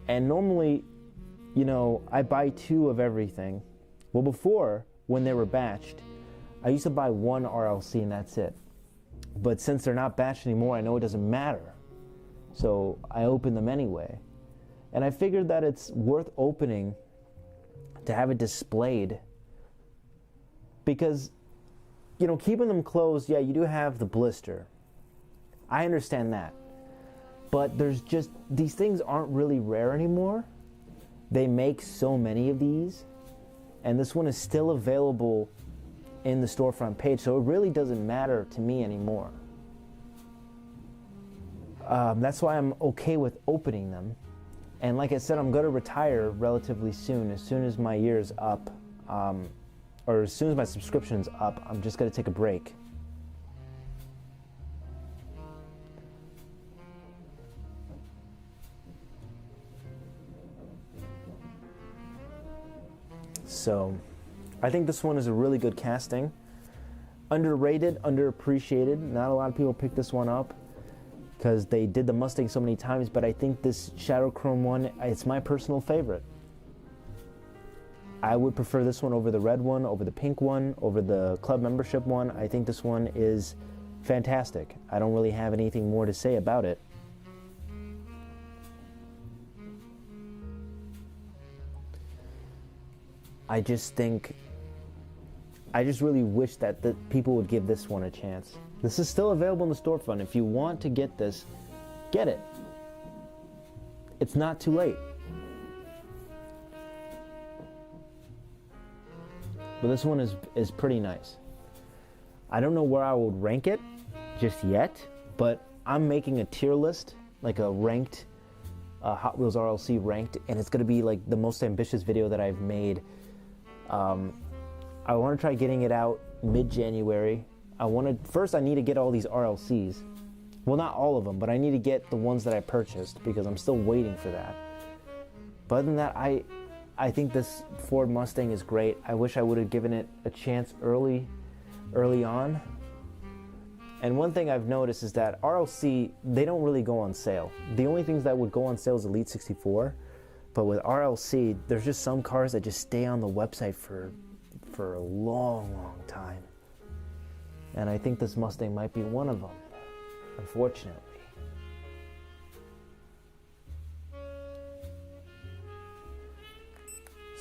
And normally, you know, I buy 2 of everything. Well, before, when they were batched, I used to buy 1 RLC and that's it. But since they're not batched anymore, I know it doesn't matter. So I open them anyway. And I figured that it's worth opening to have it displayed. Because, you know, keeping them closed, yeah, you do have the blister. I understand that. But there's just, these things aren't really rare anymore. They make so many of these. And this one is still available in the storefront page. So it really doesn't matter to me anymore. That's why I'm okay with opening them. And like I said, I'm going to retire relatively soon. As soon as my year's up, or as soon as my subscription's up, I'm just going to take a break. So, I think this one is a really good casting. Underrated, underappreciated. Not a lot of people pick this one up because they did the Mustang so many times, but I think this Shadow Chrome one, it's my personal favorite. I would prefer this one over the red one, over the pink one, over the club membership one. I think this one is fantastic. I don't really have anything more to say about it. I just really wish that the people would give this one a chance. This is still available in the storefront. If you want to get this, get it. It's not too late. But this one is pretty nice. I don't know where I would rank it just yet, but I'm making a tier list, like a ranked, Hot Wheels RLC ranked, and it's gonna be like the most ambitious video that I've made. I want to try getting it out mid-January. First I need to get all these RLCs. Well, not all of them, but I need to get the ones that I purchased because I'm still waiting for that. But other than that, I think this Ford Mustang is great. I wish I would have given it a chance early on. And one thing I've noticed is that RLC, they don't really go on sale. The only things that would go on sale is Elite 64. But with RLC, there's just some cars that just stay on the website for a long, long time. And I think this Mustang might be one of them, unfortunately.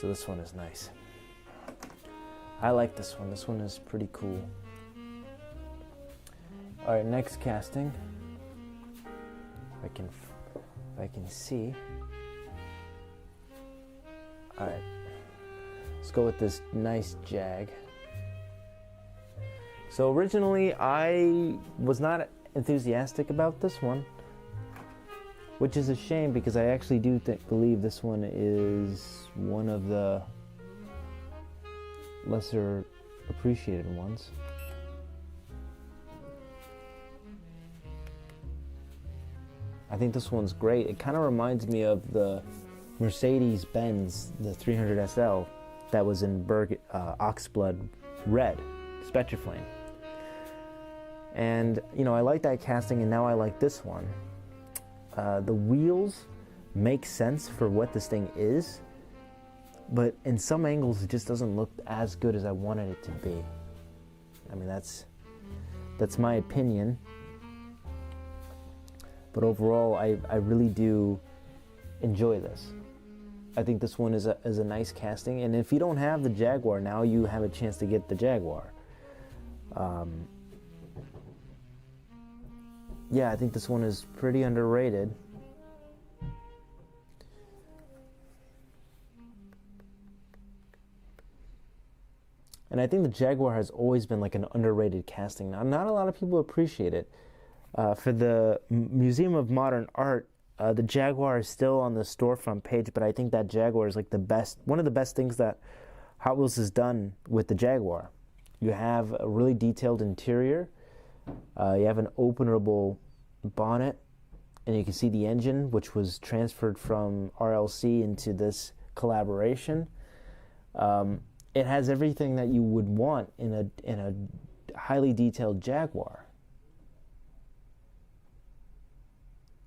So this one is nice. I like this one. This one is pretty cool. All right, next casting. If I can see. All right, let's go with this nice Jag. So originally I was not enthusiastic about this one, which is a shame because I actually do believe this one is one of the lesser appreciated ones. I think this one's great. It kind of reminds me of the Mercedes-Benz, the 300 SL that was in Oxblood Red, Spectraflame. And, you know, I like that casting, and now I like this one. The wheels make sense for what this thing is, but in some angles it just doesn't look as good as I wanted it to be. I mean, that's my opinion. But overall, I really do enjoy this. I think this one is a nice casting, and if you don't have the Jaguar, now you have a chance to get the Jaguar. Yeah, I think this one is pretty underrated. And I think the Jaguar has always been like an underrated casting. Now, not a lot of people appreciate it. For the Museum of Modern Art, the Jaguar is still on the storefront page, but I think that Jaguar is like one of the best things that Hot Wheels has done with the Jaguar. You have a really detailed interior. You have an openable bonnet, and you can see the engine, which was transferred from RLC into this collaboration. It has everything that you would want in a highly detailed Jaguar.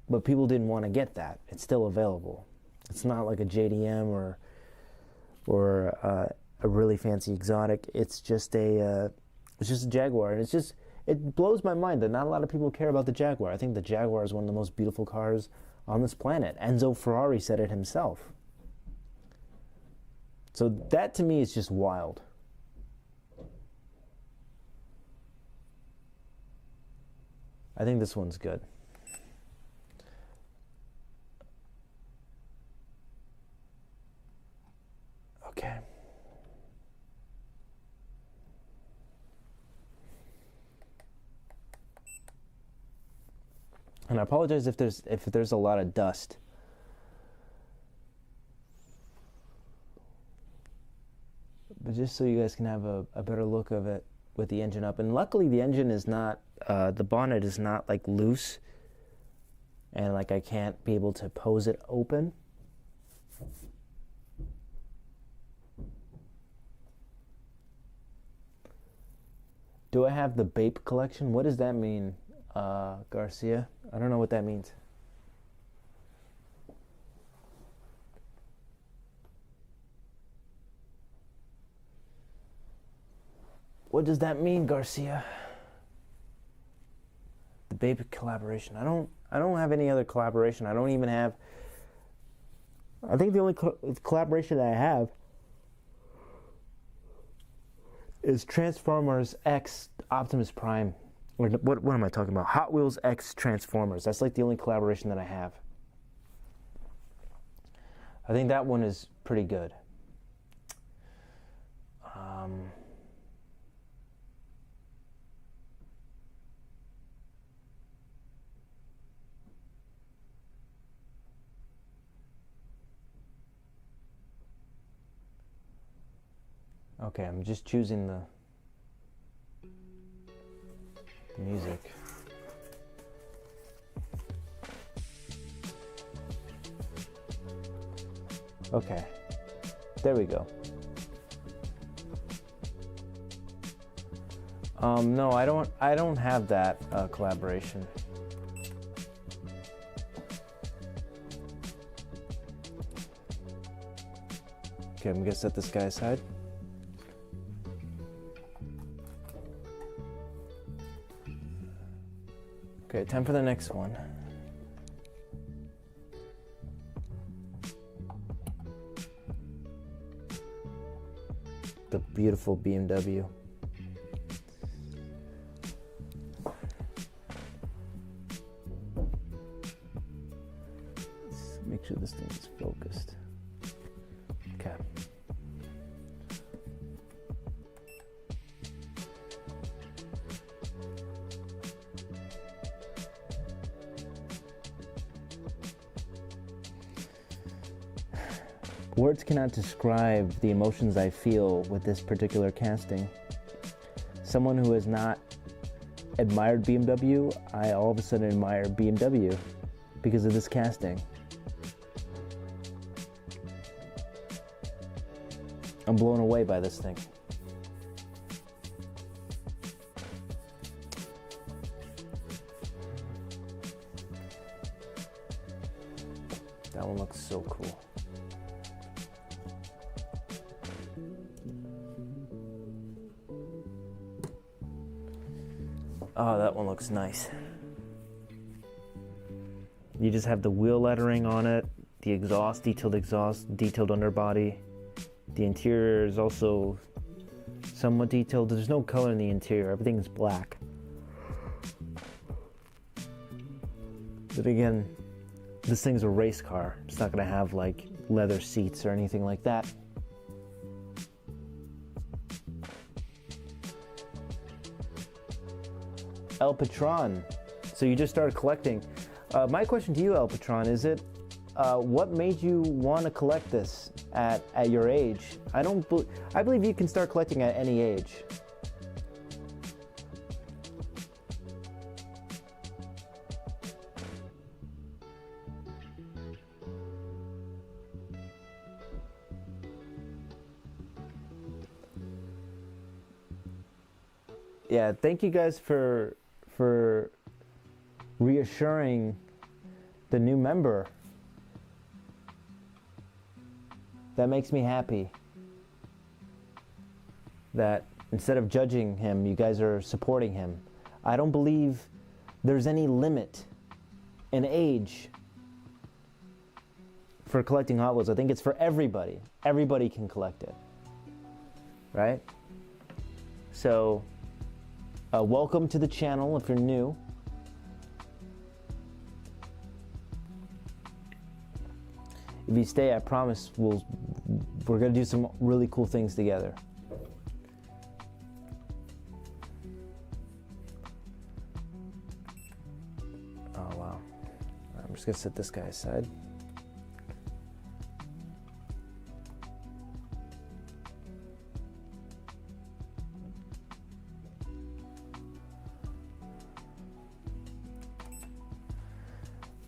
But people didn't want to get that. It's still available. It's not like a JDM or a really fancy exotic. It's just a Jaguar, and it blows my mind that not a lot of people care about the Jaguar. I think the Jaguar is one of the most beautiful cars on this planet. Enzo Ferrari said it himself. So that to me is just wild. I think this one's good. Okay. And I apologize if there's a lot of dust. But just so you guys can have a better look of it with the engine up. And luckily the engine is not, the bonnet is not like loose. And like I can't be able to pose it open. Do I have the Bape collection? What does that mean, Garcia? I don't know what that means. What does that mean, Garcia? The Bape collaboration. I don't have any other collaboration. I don't even have. I think the only collaboration that I have is Transformers X Optimus Prime. What am I talking about? Hot Wheels X Transformers. That's like the only collaboration that I have. I think that one is pretty good. Okay, I'm just choosing the music. Okay, there we go. No, I don't have that collaboration. Okay, I'm gonna set this guy aside. Okay, time for the next one. The beautiful BMW. Let's make sure this thing is focused. Okay. Words cannot describe the emotions I feel with this particular casting. Someone who has not admired BMW, I all of a sudden admire BMW because of this casting. I'm blown away by this thing. That one looks so cool. Oh, that one looks nice. You just have the wheel lettering on it, the exhaust, detailed underbody. The interior is also somewhat detailed. There's no color in the interior, everything's black. But again, this thing's a race car. It's not gonna have like leather seats or anything like that. El Patron. So you just started collecting. My question to you, El Patron, is it what made you want to collect this at your age? I believe you can start collecting at any age. Yeah, thank you guys for reassuring the new member. That makes me happy. That instead of judging him, you guys are supporting him. I don't believe there's any limit in age for collecting Hot Wheels. I think it's for everybody. Everybody can collect it. Right? So, welcome to the channel if you're new. If you stay, I promise we're gonna do some really cool things together. Oh wow. I'm just gonna set this guy aside.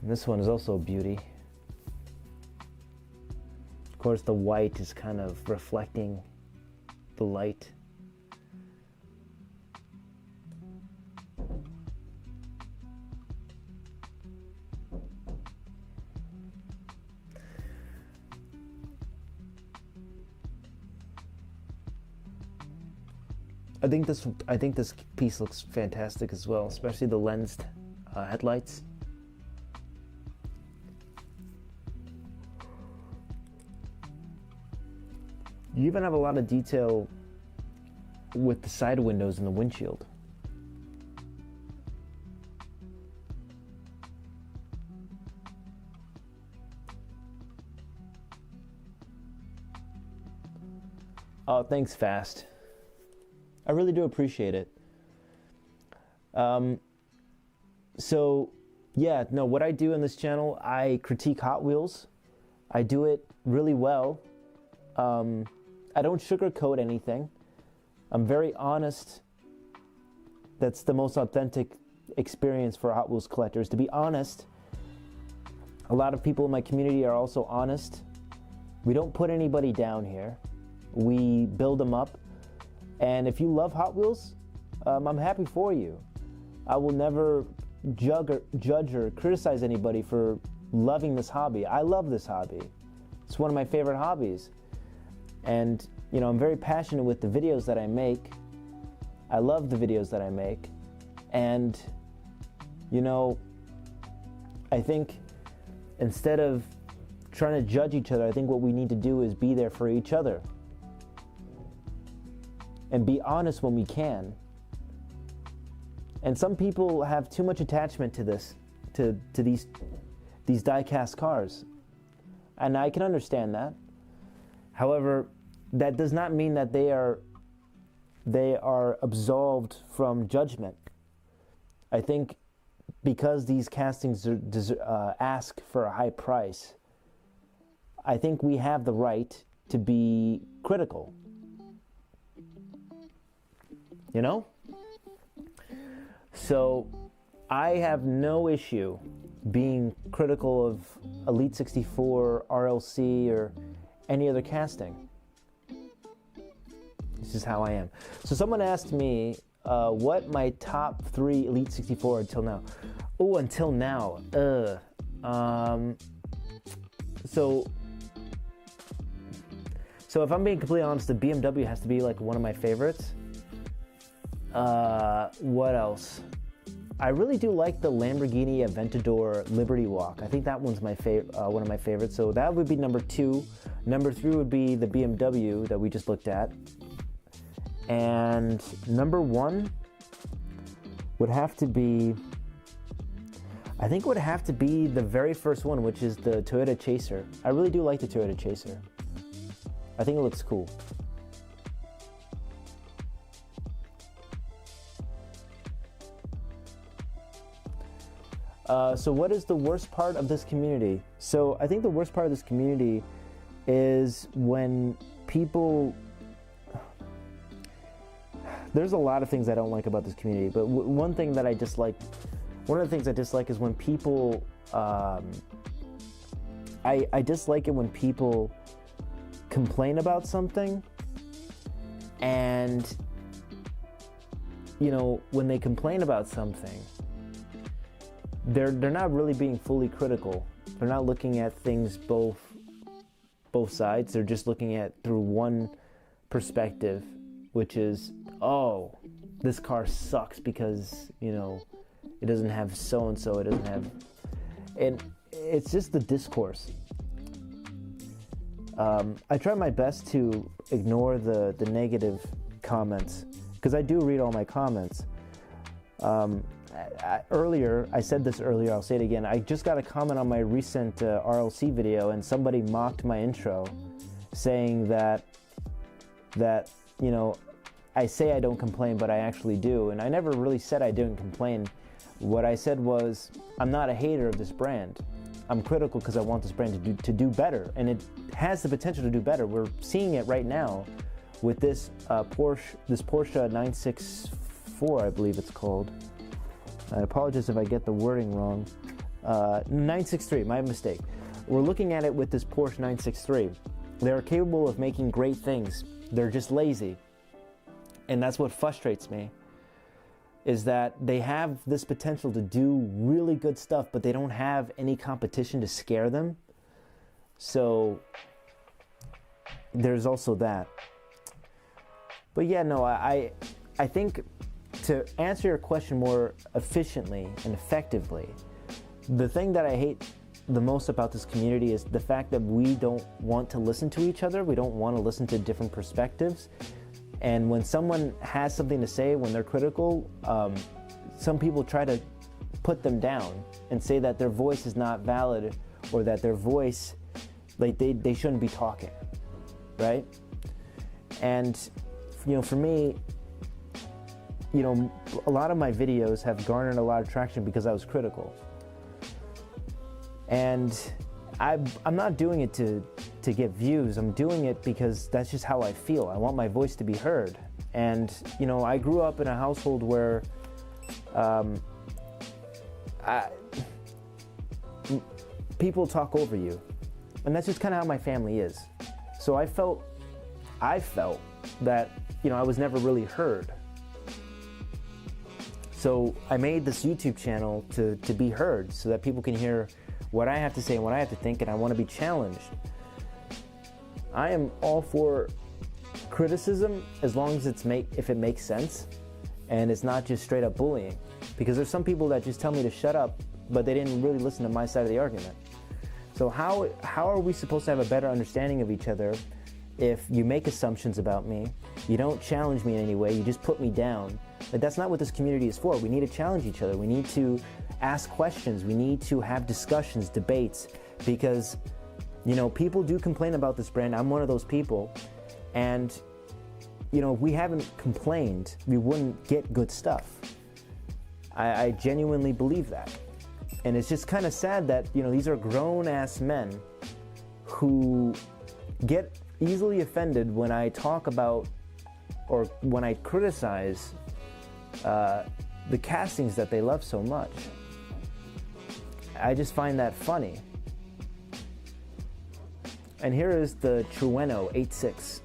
And this one is also a beauty. Of course, the white is kind of reflecting the light. I think this piece looks fantastic as well, especially the lensed headlights. You even have a lot of detail with the side windows and the windshield. Oh, thanks, Fast. I really do appreciate it. So, yeah, no, what I do in this channel, I critique Hot Wheels. I do it really well. I don't sugarcoat anything. I'm very honest. That's the most authentic experience for Hot Wheels collectors. To be honest, a lot of people in my community are also honest. We don't put anybody down here. We build them up. And if you love Hot Wheels, I'm happy for you. I will never judge or criticize anybody for loving this hobby. I love this hobby. It's one of my favorite hobbies. And, you know, I'm very passionate with the videos that I make. I love the videos that I make. And You know, I think instead of trying to judge each other, I think what we need to do is be there for each other and be honest when we can. And some people have too much attachment to this, to these die-cast cars, and I can understand that. However, that does not mean that they are absolved from judgment. I think because these castings ask for a high price, I think we have the right to be critical. You know? So I have no issue being critical of Elite 64, RLC, or any other casting. This is how I am. So someone asked me what my top 3 Elite 64 until now. Oh, until now. So if I'm being completely honest, the BMW has to be like one of my favorites. What else? I really do like the Lamborghini Aventador Liberty Walk. I think that one's my one of my favorites. So that would be number 2. Number 3 would be the BMW that we just looked at. And number 1 would have to be, I think it would have to be the very first one, which is the Toyota Chaser. I really do like the Toyota Chaser. I think it looks cool. So what is the worst part of this community? So I think the worst part of this community is when people... There's a lot of things I don't like about this community, but one thing that I dislike, one of the things I dislike is when people, I dislike it when people complain about something, and, you know, when they complain about something, they're not really being fully critical. They're not looking at things both sides. They're just looking at through one perspective, which is, oh, this car sucks because, you know, it doesn't have so-and-so, it doesn't have... And it's just the discourse. I try my best to ignore the negative comments, because I do read all my comments. Earlier, I said this earlier, I'll say it again, I just got a comment on my recent RLC video, and somebody mocked my intro, saying that, you know, I say I don't complain, but I actually do. And I never really said I didn't complain. What I said was, I'm not a hater of this brand. I'm critical because I want this brand to do better. And it has the potential to do better. We're seeing it right now with this Porsche 964, I believe it's called. I apologize if I get the wording wrong. 963, my mistake. We're looking at it with this Porsche 963. They're capable of making great things. They're just lazy. And that's what frustrates me, is that they have this potential to do really good stuff, but they don't have any competition to scare them. So there's also that. But yeah, no, I think to answer your question more efficiently and effectively, the thing that I hate the most about this community is the fact that we don't want to listen to each other. We don't want to listen to different perspectives. And when someone has something to say, when they're critical, some people try to put them down and say that their voice is not valid, or that their voice, like they shouldn't be talking, right? And, you know, for me, you know, a lot of my videos have garnered a lot of traction because I was critical. And I'm not doing it to get views. I'm doing it because that's just how I feel. I want my voice to be heard. And, you know, I grew up in a household where people talk over you. And that's just kind of how my family is. So I felt that, you know, I was never really heard. So I made this YouTube channel to be heard, so that people can hear what I have to say and what I have to think, and I want to be challenged. I am all for criticism as long as if it makes sense, And it's not just straight up bullying, because there's some people that just tell me to shut up, but they didn't really listen to my side of the argument. So how are we supposed to have a better understanding of each other if you make assumptions about me, you don't challenge me in any way, you just put me down? But that's not what this community is for. We need to challenge each other. We need to ask questions. We need to have discussions, debates, because, you know, people do complain about this brand. I'm one of those people. And, you know, if we haven't complained, we wouldn't get good stuff. I genuinely believe that. And it's just kind of sad that, you know, these are grown-ass men who get easily offended when I talk about or when I criticize the castings that they love so much. I just find that funny. And here is the Trueno 86.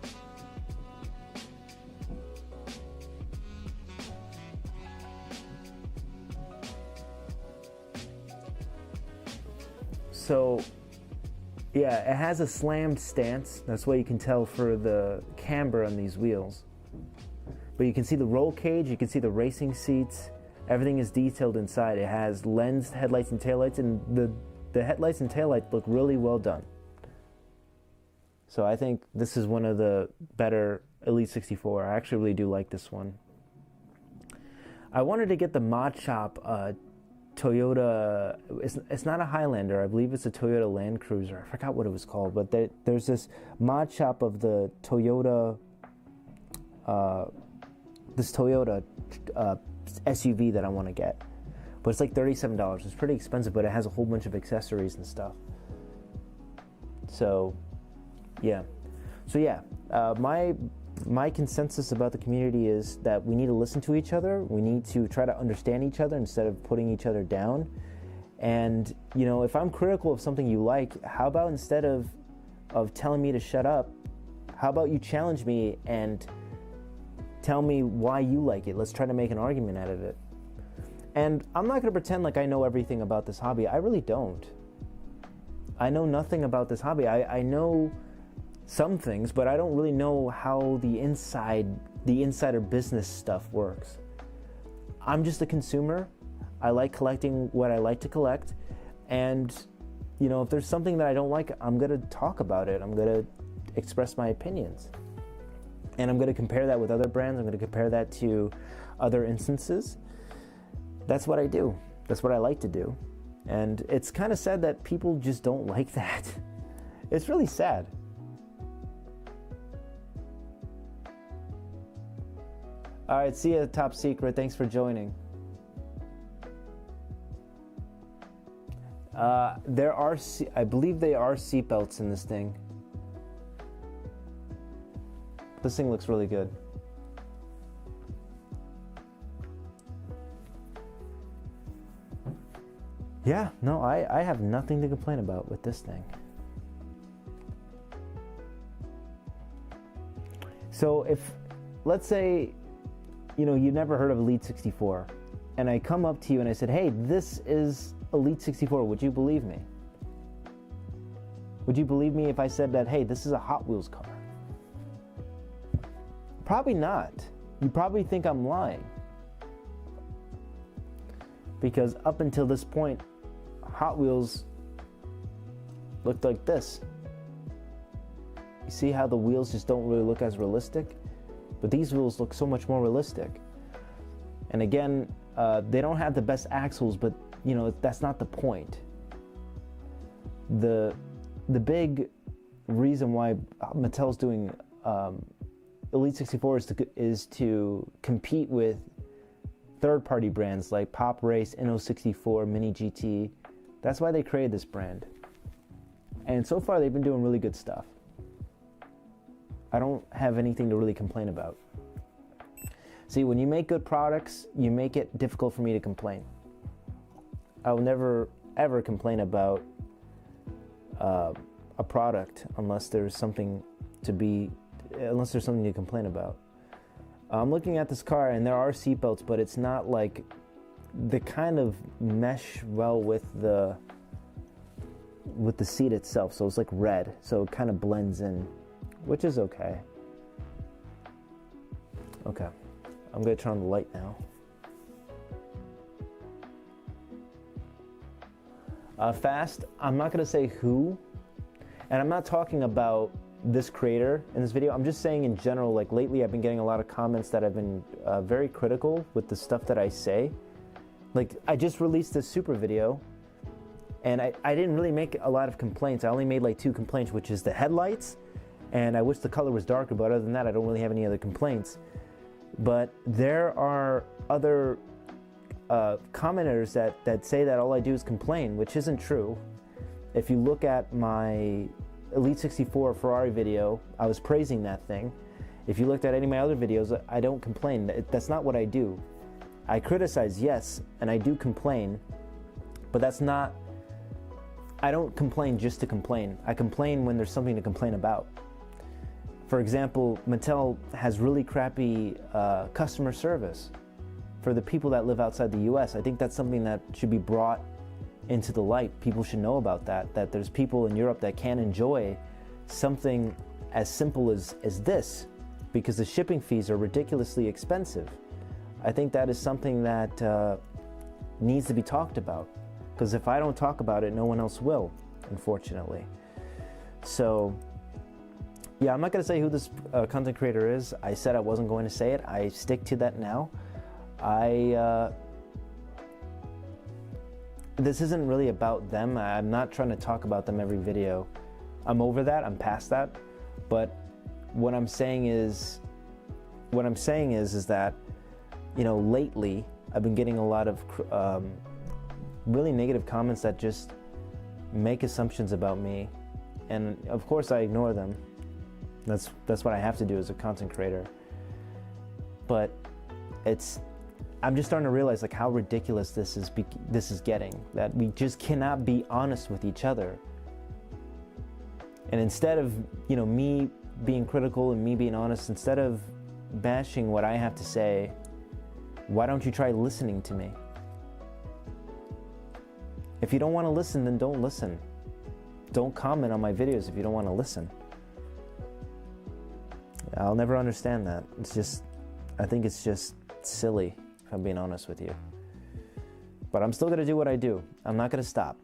So, yeah, it has a slammed stance. That's what you can tell for the camber on these wheels. But you can see the roll cage, you can see the racing seats. Everything is detailed inside. It has lensed headlights and taillights, and the headlights and taillights look really well done. So I think this is one of the better Elite 64. I actually really do like this one. I wanted to get the Mod Shop Toyota, it's not a Highlander, I believe it's a Toyota Land Cruiser. I forgot what it was called, but there's this mod shop of the Toyota, SUV that I want to get. But it's like $37. It's pretty expensive, but it has a whole bunch of accessories and stuff. So, yeah. My consensus about the community is that we need to listen to each other. We need to try to understand each other instead of putting each other down. And, you know, if I'm critical of something you like, how about instead of telling me to shut up, how about you challenge me and tell me why you like it? Let's try to make an argument out of it. And I'm not going to pretend like I know everything about this hobby. I really don't. I know nothing about this hobby. I know some things, but I don't really know how the insider business stuff works. I'm just a consumer. I like collecting what I like to collect, and you know, if there's something that I don't like, I'm gonna talk about it. I'm gonna express my opinions, and I'm gonna compare that with other brands. I'm gonna compare that to other instances. That's what I do. That's what I like to do, and it's kind of sad that people just don't like that. It's really sad. All right, see you, Top Secret. Thanks for joining. I believe there are seatbelts in this thing. This thing looks really good. Yeah, no, I have nothing to complain about with this thing. So if, let's say, you know, you've never heard of Elite 64, and I come up to you and I said, hey, this is Elite 64, would you believe me? Would you believe me if I said that, hey, this is a Hot Wheels car? Probably not. You probably think I'm lying. Because up until this point, Hot Wheels looked like this. You see how the wheels just don't really look as realistic? But these wheels look so much more realistic. And again, they don't have the best axles, but you know, that's not the point. The big reason why Mattel's doing Elite 64 is to compete with third-party brands like Pop Race, Inno64, Mini GT. That's why they created this brand. And so far, they've been doing really good stuff. I don't have anything to really complain about. See, when you make good products, you make it difficult for me to complain. I will never, ever complain about a product unless there's something to complain about. I'm looking at this car, and there are seatbelts, but it's not like the kind of mesh well with the seat itself. So it's like red, so it kind of blends in, which is okay. Okay. I'm going to turn on the light now. Fast, I'm not going to say who, and I'm not talking about this creator in this video. I'm just saying in general, like lately I've been getting a lot of comments that have been very critical with the stuff that I say. Like I just released this super video and I didn't really make a lot of complaints. I only made like 2 complaints, which is the headlights, and I wish the color was darker, but other than that I don't really have any other complaints. But there are other commenters that say that all I do is complain, which isn't true. If you look at my Elite 64 Ferrari video, I was praising that thing. If you looked at any of my other videos, I don't complain. That's not what I do. I criticize, yes, and I do complain, but that's not, I don't complain just to complain. I complain when there's something to complain about. For example, Mattel has really crappy customer service for the people that live outside the US. I think that's something that should be brought into the light. People should know about that there's people in Europe that can't enjoy something as simple as this because the shipping fees are ridiculously expensive. I think that is something that needs to be talked about, because if I don't talk about it, no one else will, unfortunately. So yeah, I'm not going to say who this content creator is. I said I wasn't going to say it. I stick to that now. This isn't really about them. I'm not trying to talk about them every video. I'm over that. I'm past that. But what I'm saying is that, you know, lately I've been getting a lot of really negative comments that just make assumptions about me, and of course I ignore them. That's what I have to do as a content creator. But I'm just starting to realize like how ridiculous this is getting, that we just cannot be honest with each other. And instead of, you know, me being critical and me being honest, instead of bashing what I have to say, why don't you try listening to me? If you don't want to listen, then don't listen. Don't comment on my videos if you don't want to listen. I'll never understand that. I think it's just silly, if I'm being honest with you. But I'm still going to do what I do. I'm not going to stop.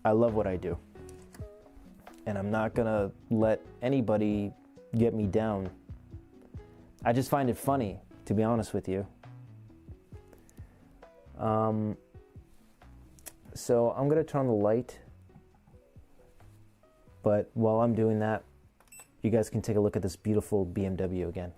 I love what I do. And I'm not going to let anybody get me down. I just find it funny, to be honest with you. So I'm going to turn on the light. But while I'm doing that, you guys can take a look at this beautiful BMW again.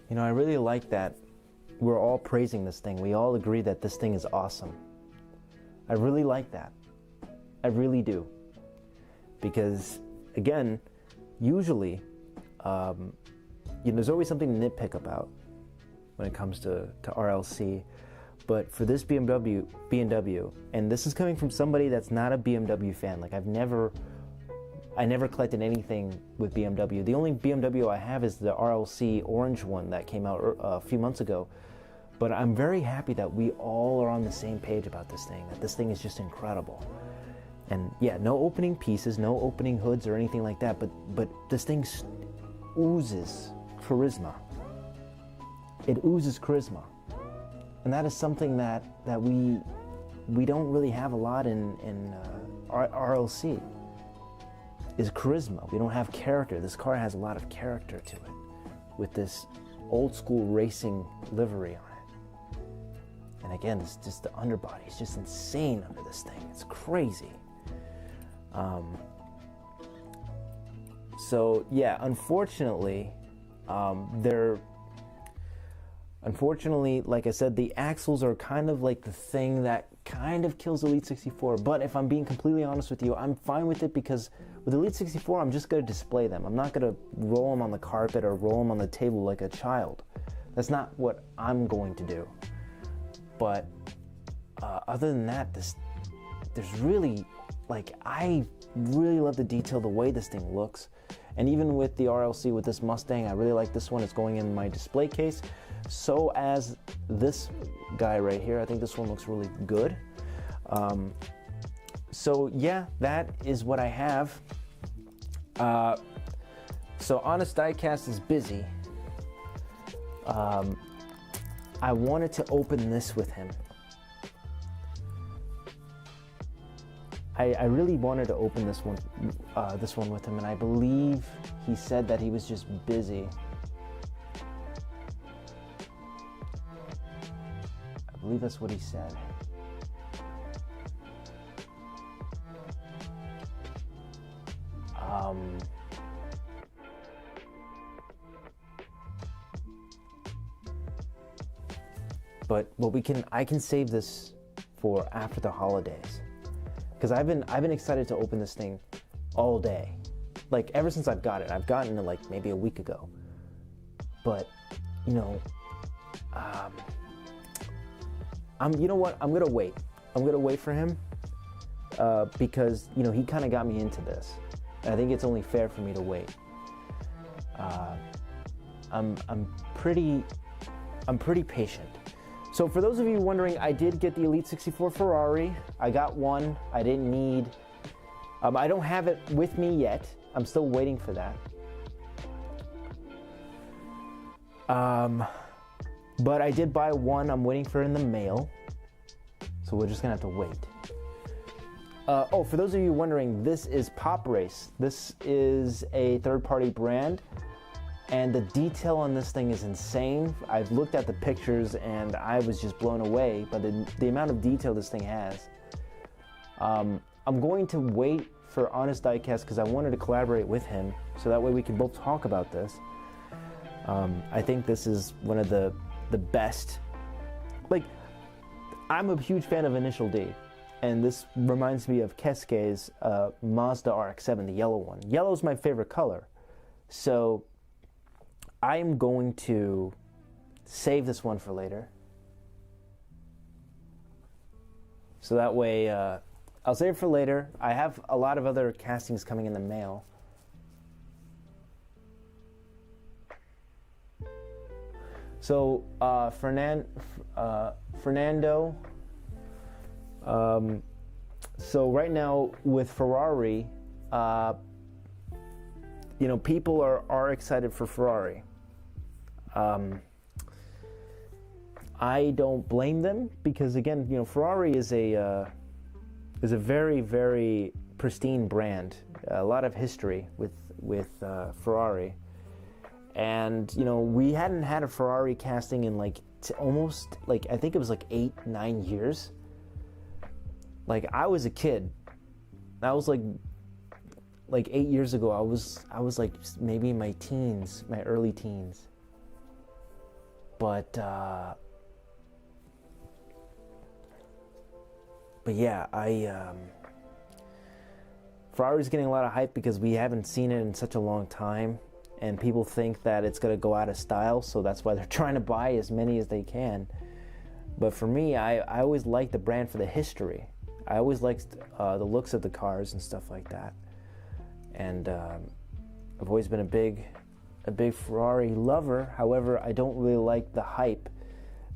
You know, I really like that we're all praising this thing. We all agree that this thing is awesome. I really like that. I really do. Because, again, usually, you know, there's always something to nitpick about when it comes to RLC. But for this BMW, and this is coming from somebody that's not a BMW fan. Like I never collected anything with BMW. The only BMW I have is the RLC orange one that came out a few months ago. But I'm very happy that we all are on the same page about this thing, that this thing is just incredible. And yeah, no opening pieces, no opening hoods or anything like that, but this thing oozes charisma. It oozes charisma. And that is something that we don't really have a lot in RLC, is charisma. We don't have character. This car has a lot of character to it, with this old school racing livery on it. And again, it's just the underbody. It's just insane under this thing. It's crazy. So yeah, unfortunately, like I said, the axles are kind of like the thing that kind of kills Elite 64. But if I'm being completely honest with you, I'm fine with it, because with Elite 64, I'm just going to display them. I'm not going to roll them on the carpet or roll them on the table like a child. That's not what I'm going to do. But other than that, there's really, like, I really love the detail, the way this thing looks. And even with the RLC, with this Mustang, I really like this one. It's going in my display case. So as this guy right here, I think this one looks really good. So yeah, that is what I have. So Honest Diecast is busy. I wanted to open this with him. I really wanted to open this one with him, and I believe he said that he was just busy. I believe that's what he said. But I can save this for after the holidays, because I've been excited to open this thing all day, like ever since I've got it. I've gotten it like maybe a week ago, but you know, you know what? I'm gonna wait. I'm gonna wait for him because you know he kind of got me into this, and I think it's only fair for me to wait. I'm pretty patient. So for those of you wondering, I did get the Elite 64 Ferrari. I got one. I didn't need. I don't have it with me yet. I'm still waiting for that. But I did buy one. I'm waiting for it in the mail. So we're just gonna have to wait. Oh, for those of you wondering, this is Pop Race. This is a third-party brand. And the detail on this thing is insane. I've looked at the pictures and I was just blown away by the amount of detail this thing has. I'm going to wait for Honest Diecast because I wanted to collaborate with him, so that way we can both talk about this. I think this is one of the best. Like, I'm a huge fan of Initial D, and this reminds me of Keisuke's Mazda RX-7, the yellow one. Yellow is my favorite color, so I'm going to save this one for later. So that way, I'll save it for later. I have a lot of other castings coming in the mail. So, Fernando, so right now with Ferrari, you know, people are excited for Ferrari. I don't blame them, because again, you know, Ferrari is a very, very pristine brand. A lot of history with Ferrari, and you know, we hadn't had a Ferrari casting in like almost, like, I think it was like 8-9 years. Like, I was a kid. That was like 8 years ago. I was like maybe in my teens, my early teens. But yeah, Ferrari's getting a lot of hype because we haven't seen it in such a long time, and people think that it's going to go out of style, so that's why they're trying to buy as many as they can. But for me, I always liked the brand for the history. I always liked the looks of the cars and stuff like that. And I've always been a big Ferrari lover. However, I don't really like the hype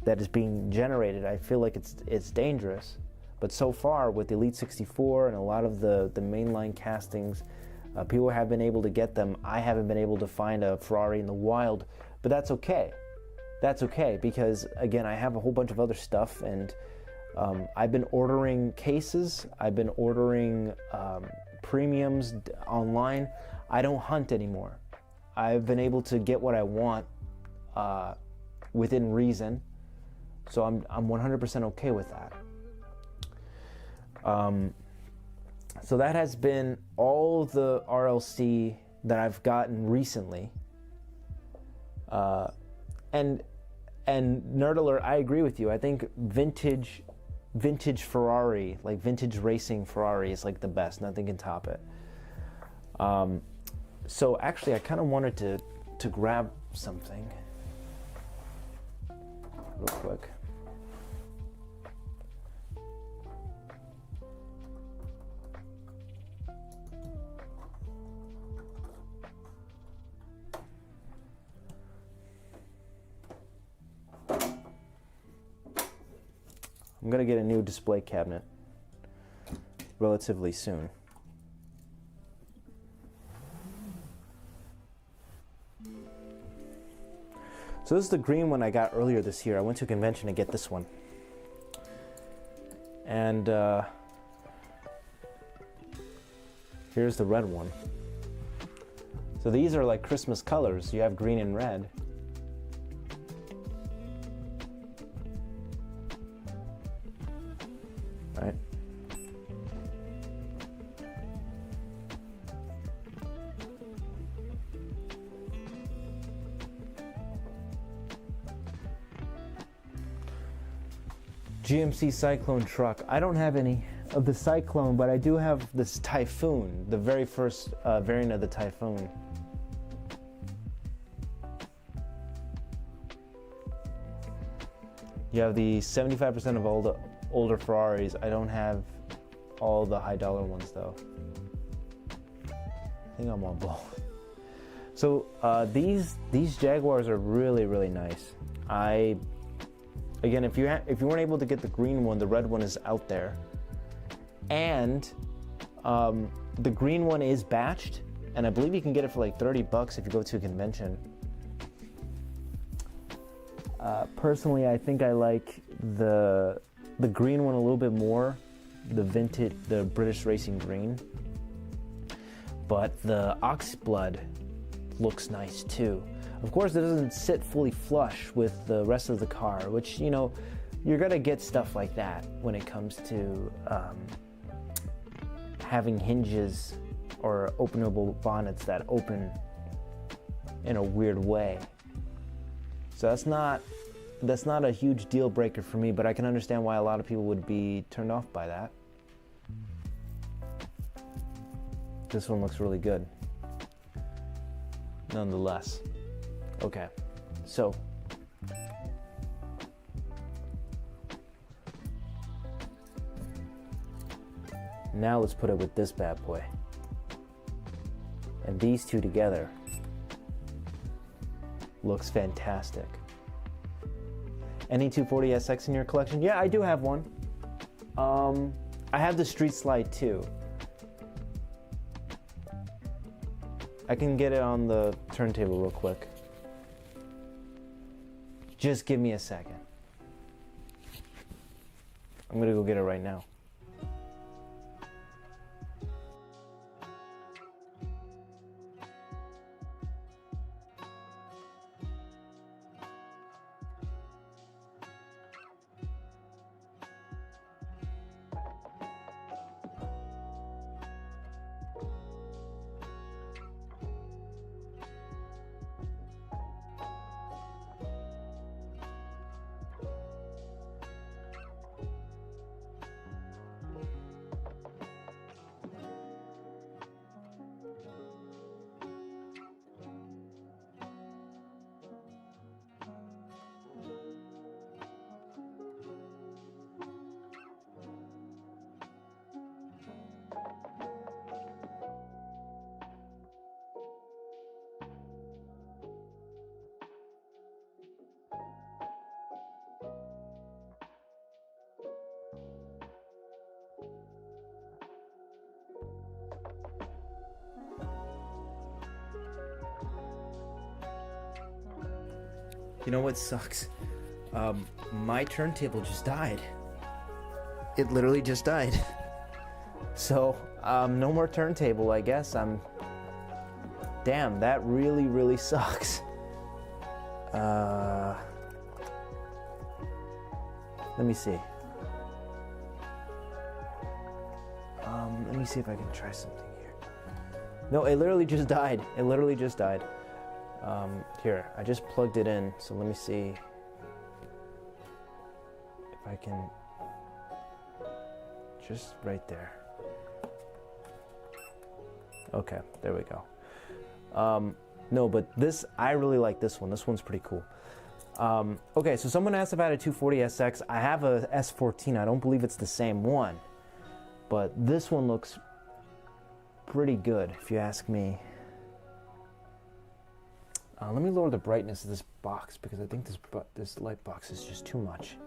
that is being generated. I feel like it's dangerous. But so far, with the Elite 64 and a lot of the mainline castings, people have been able to get them. I haven't been able to find a Ferrari in the wild, but that's okay. That's okay, because again, I have a whole bunch of other stuff, and I've been ordering cases. I've been ordering premiums online. I don't hunt anymore. I've been able to get what I want within reason, so I'm 100% okay with that. So that has been all the RLC that I've gotten recently. And nerd alert, I agree with you. I think vintage Ferrari, like vintage racing Ferrari, is like the best. Nothing can top it. So actually, I kind of wanted to grab something real quick. I'm gonna get a new display cabinet relatively soon. So this is the green one I got earlier this year. I went to a convention to get this one. And here's the red one. So these are like Christmas colors. You have green and red. Right? GMC Cyclone truck. I don't have any of the Cyclone, but I do have this Typhoon, the very first variant of the Typhoon. You have the 75% of all the older Ferraris. I don't have all the high dollar ones though. I think I'm on both. So these Jaguars are really, really nice. Again, if you weren't able to get the green one, the red one is out there, and the green one is batched, and I believe you can get it for like $30 if you go to a convention. Personally, I think I like the green one a little bit more, the British Racing green. But the Oxblood looks nice too. Of course, it doesn't sit fully flush with the rest of the car, which, you know, you're gonna get stuff like that when it comes to having hinges or openable bonnets that open in a weird way. So that's not a huge deal breaker for me, but I can understand why a lot of people would be turned off by that. This one looks really good, nonetheless. Okay, so now let's put it with this bad boy. And these two together looks fantastic. Any 240SX in your collection? Yeah, I do have one. I have the Street Slide too. I can get it on the turntable real quick. Just give me a second. I'm gonna go get it right now. You know what sucks? My turntable just died. It literally just died. So, no more turntable, I guess. Damn, that really, really sucks. Let me see. Let me see if I can try something here. No, it literally just died. It literally just died. Here, I just plugged it in, so let me see if I can, just right there. Okay, there we go. No, but this, I really like this one. This one's pretty cool. Okay, so someone asked if I had a 240SX. I have a S14. I don't believe it's the same one, but this one looks pretty good, if you ask me. Let me lower the brightness of this box because I think this light box is just too much.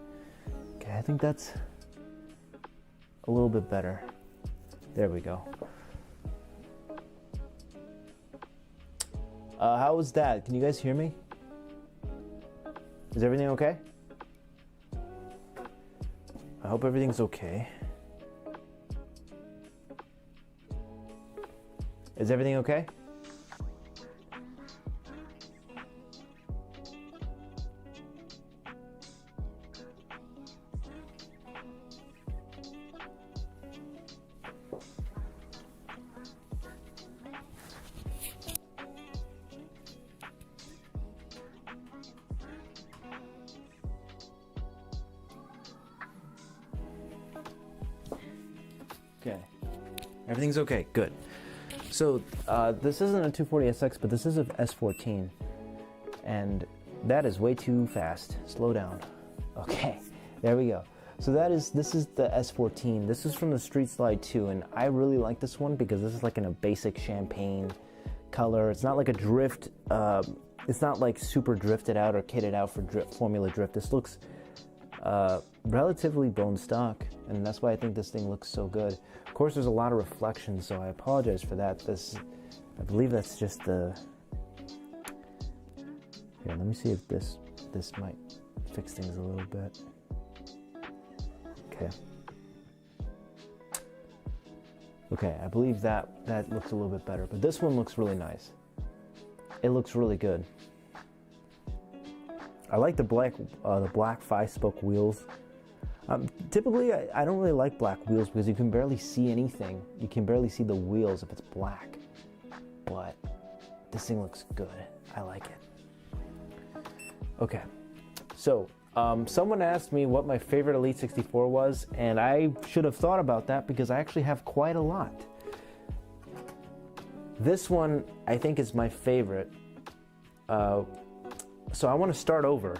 Okay, I think that's a little bit better. There we go. How was that? Can you guys hear me? Is everything okay? I hope everything's okay. Is everything okay? Okay. Everything's okay. Good. So this isn't a 240SX, but this is a S14, and that is way too fast. Slow down. Okay, there we go. So this is the S14. This is from the Street Slide 2, and I really like this one because this is like in a basic champagne color. It's not like a drift. It's not like super drifted out or kitted out for Formula Drift. This looks relatively bone stock, and that's why I think this thing looks so good. Of course, there's a lot of reflection, so I apologize for that. I believe that's just the. Here, let me see if this might fix things a little bit. Okay. Okay, I believe that looks a little bit better, but this one looks really nice. It looks really good. I like the black 5-spoke wheels. Typically, I don't really like black wheels because you can barely see anything. You can barely see the wheels if it's black. But this thing looks good. I like it. Okay, so someone asked me what my favorite Elite 64 was, and I should have thought about that because I actually have quite a lot. This one, I think, is my favorite. So I want to start over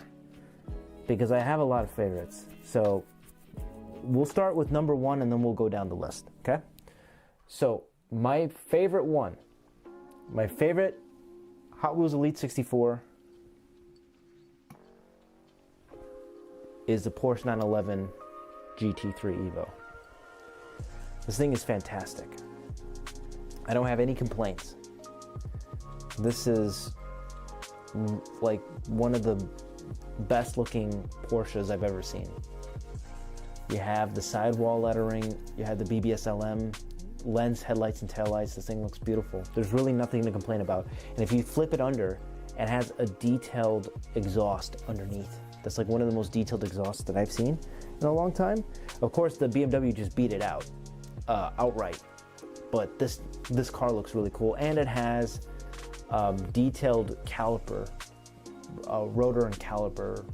because I have a lot of favorites. So we'll start with number 1 and then we'll go down the list, okay? So my favorite one, my favorite Hot Wheels Elite 64 is the Porsche 911 GT3 Evo. This thing is fantastic. I don't have any complaints. This is like one of the best looking Porsches I've ever seen. You have the sidewall lettering, you have the BBSLM, lens, headlights, and taillights. This thing looks beautiful. There's really nothing to complain about. And if you flip it under, it has a detailed exhaust underneath. That's like one of the most detailed exhausts that I've seen in a long time. Of course, the BMW just beat it out, outright. But this car looks really cool, and it has detailed caliper, rotor and caliper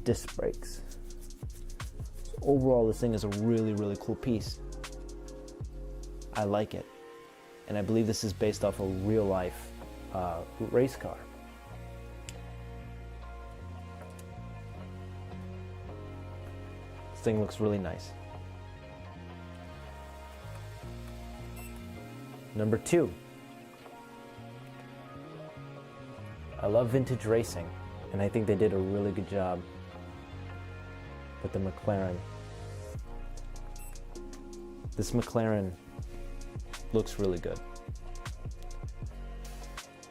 disc brakes. Overall, this thing is a really, really cool piece. I like it, and I believe this is based off a real life race car. This thing looks really nice. Number 2. I love vintage racing, and I think they did a really good job with the McLaren. This McLaren looks really good.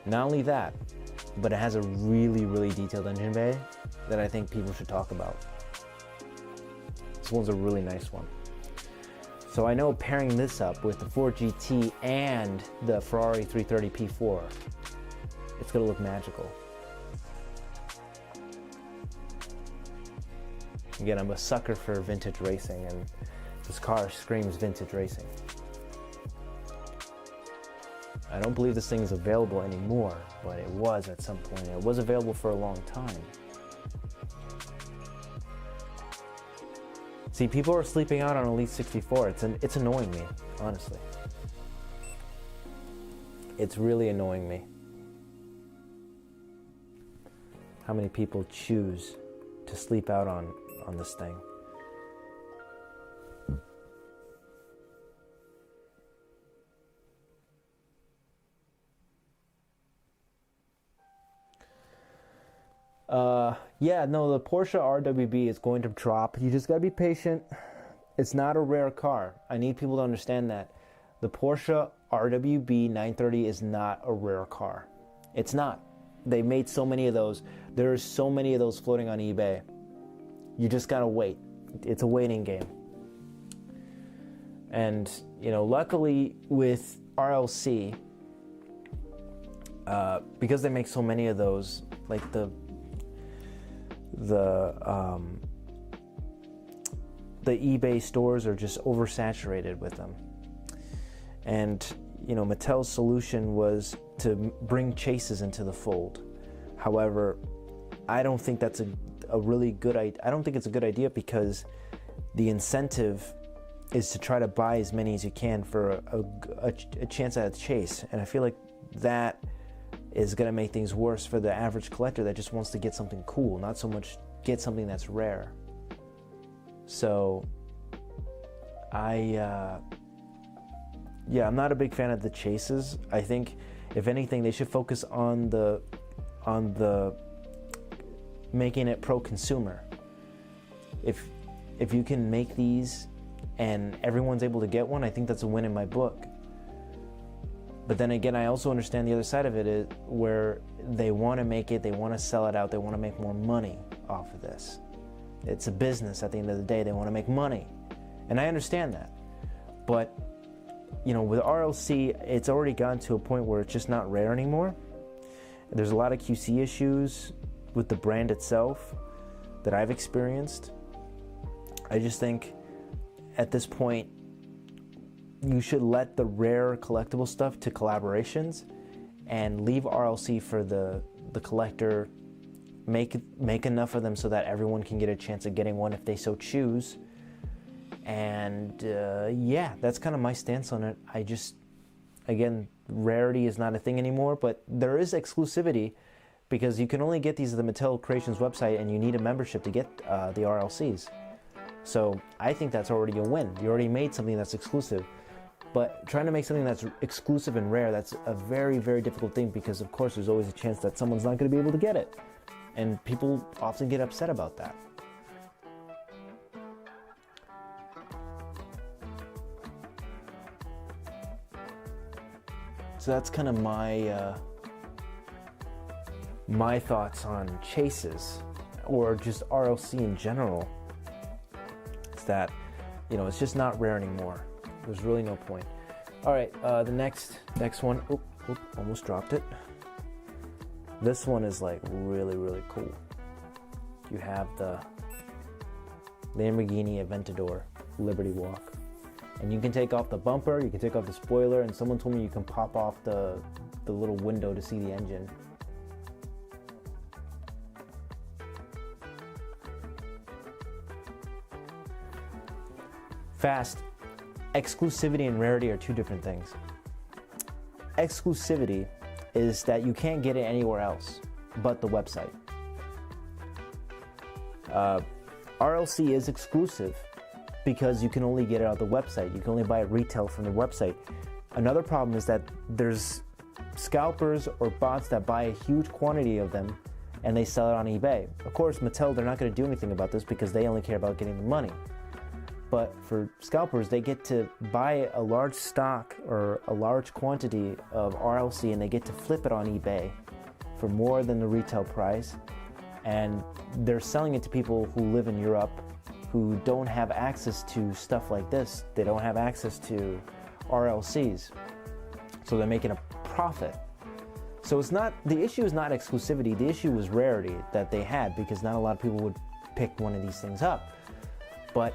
Not only that, but it has a really, really detailed engine bay, that I think people should talk about. This one's a really nice one. So I know pairing this up with the Ford GT and the Ferrari 330 P4, it's gonna look magical. Again, I'm a sucker for vintage racing, and this car screams vintage racing. I don't believe this thing is available anymore, but it was at some point. It was available for a long time. See, people are sleeping out on Elite 64. It's annoying me, honestly. It's really annoying me. How many people choose to sleep out on this thing? Yeah, no, the Porsche RWB is going to drop. You just gotta be patient. It's not a rare car. I need people to understand that. The Porsche RWB 930 is not a rare car. It's not. They made so many of those. There's so many of those floating on eBay. You just gotta wait. It's a waiting game. And, you know, luckily with RLC, because they make so many of those, like the eBay stores are just oversaturated with them. And, you know, Mattel's solution was to bring chases into the fold. However, I don't think that's a really good idea. I don't think it's a good idea, because the incentive is to try to buy as many as you can for a chance at a chase. And I feel like that is going to make things worse for the average collector that just wants to get something cool, not so much get something that's rare. So I'm not a big fan of the chases. I think if anything, they should focus on the making it pro-consumer. If you can make these and everyone's able to get one, I think that's a win in my book. But then again, I also understand the other side of it, is where they want to make it, they want to sell it out, they want to make more money off of this. It's a business at the end of the day. They want to make money. And I understand that. But, you know, with RLC, it's already gotten to a point where it's just not rare anymore. There's a lot of QC issues with the brand itself that I've experienced. I just think at this point, you should let the rare collectible stuff to collaborations and leave RLC for the collector. Make enough of them so that everyone can get a chance of getting one if they so choose. And yeah, that's kind of my stance on it. I just, again, rarity is not a thing anymore, but there is exclusivity, because you can only get these at the Mattel Creations website, and you need a membership to get the RLCs. So I think that's already a win. You already made something that's exclusive. But trying to make something that's exclusive and rare, that's a very, very difficult thing, because of course there's always a chance that someone's not going to be able to get it. And people often get upset about that. So that's kind of my thoughts on chases, or just RLC in general. It's that, you know, it's just not rare anymore. There's really no point. All right, the next one. Almost dropped it. This one is like really, really cool. You have the Lamborghini Aventador Liberty Walk. And you can take off the bumper, you can take off the spoiler, and someone told me you can pop off the little window to see the engine. Fast. Exclusivity and rarity are two different things. Exclusivity is that you can't get it anywhere else but the website. RLC is exclusive because you can only get it on the website. You can only buy it retail from the website. Another problem is that there's scalpers or bots that buy a huge quantity of them and they sell it on eBay. Of course, Mattel, they're not going to do anything about this because they only care about getting the money. But for scalpers, they get to buy a large stock or a large quantity of RLC, and they get to flip it on eBay for more than the retail price. and they're selling it to people who live in Europe who don't have access to stuff like this. They don't have access to RLCs, so they're making a profit. So it's not, the issue is not exclusivity, the issue was rarity that they had, because not a lot of people would pick one of these things up. But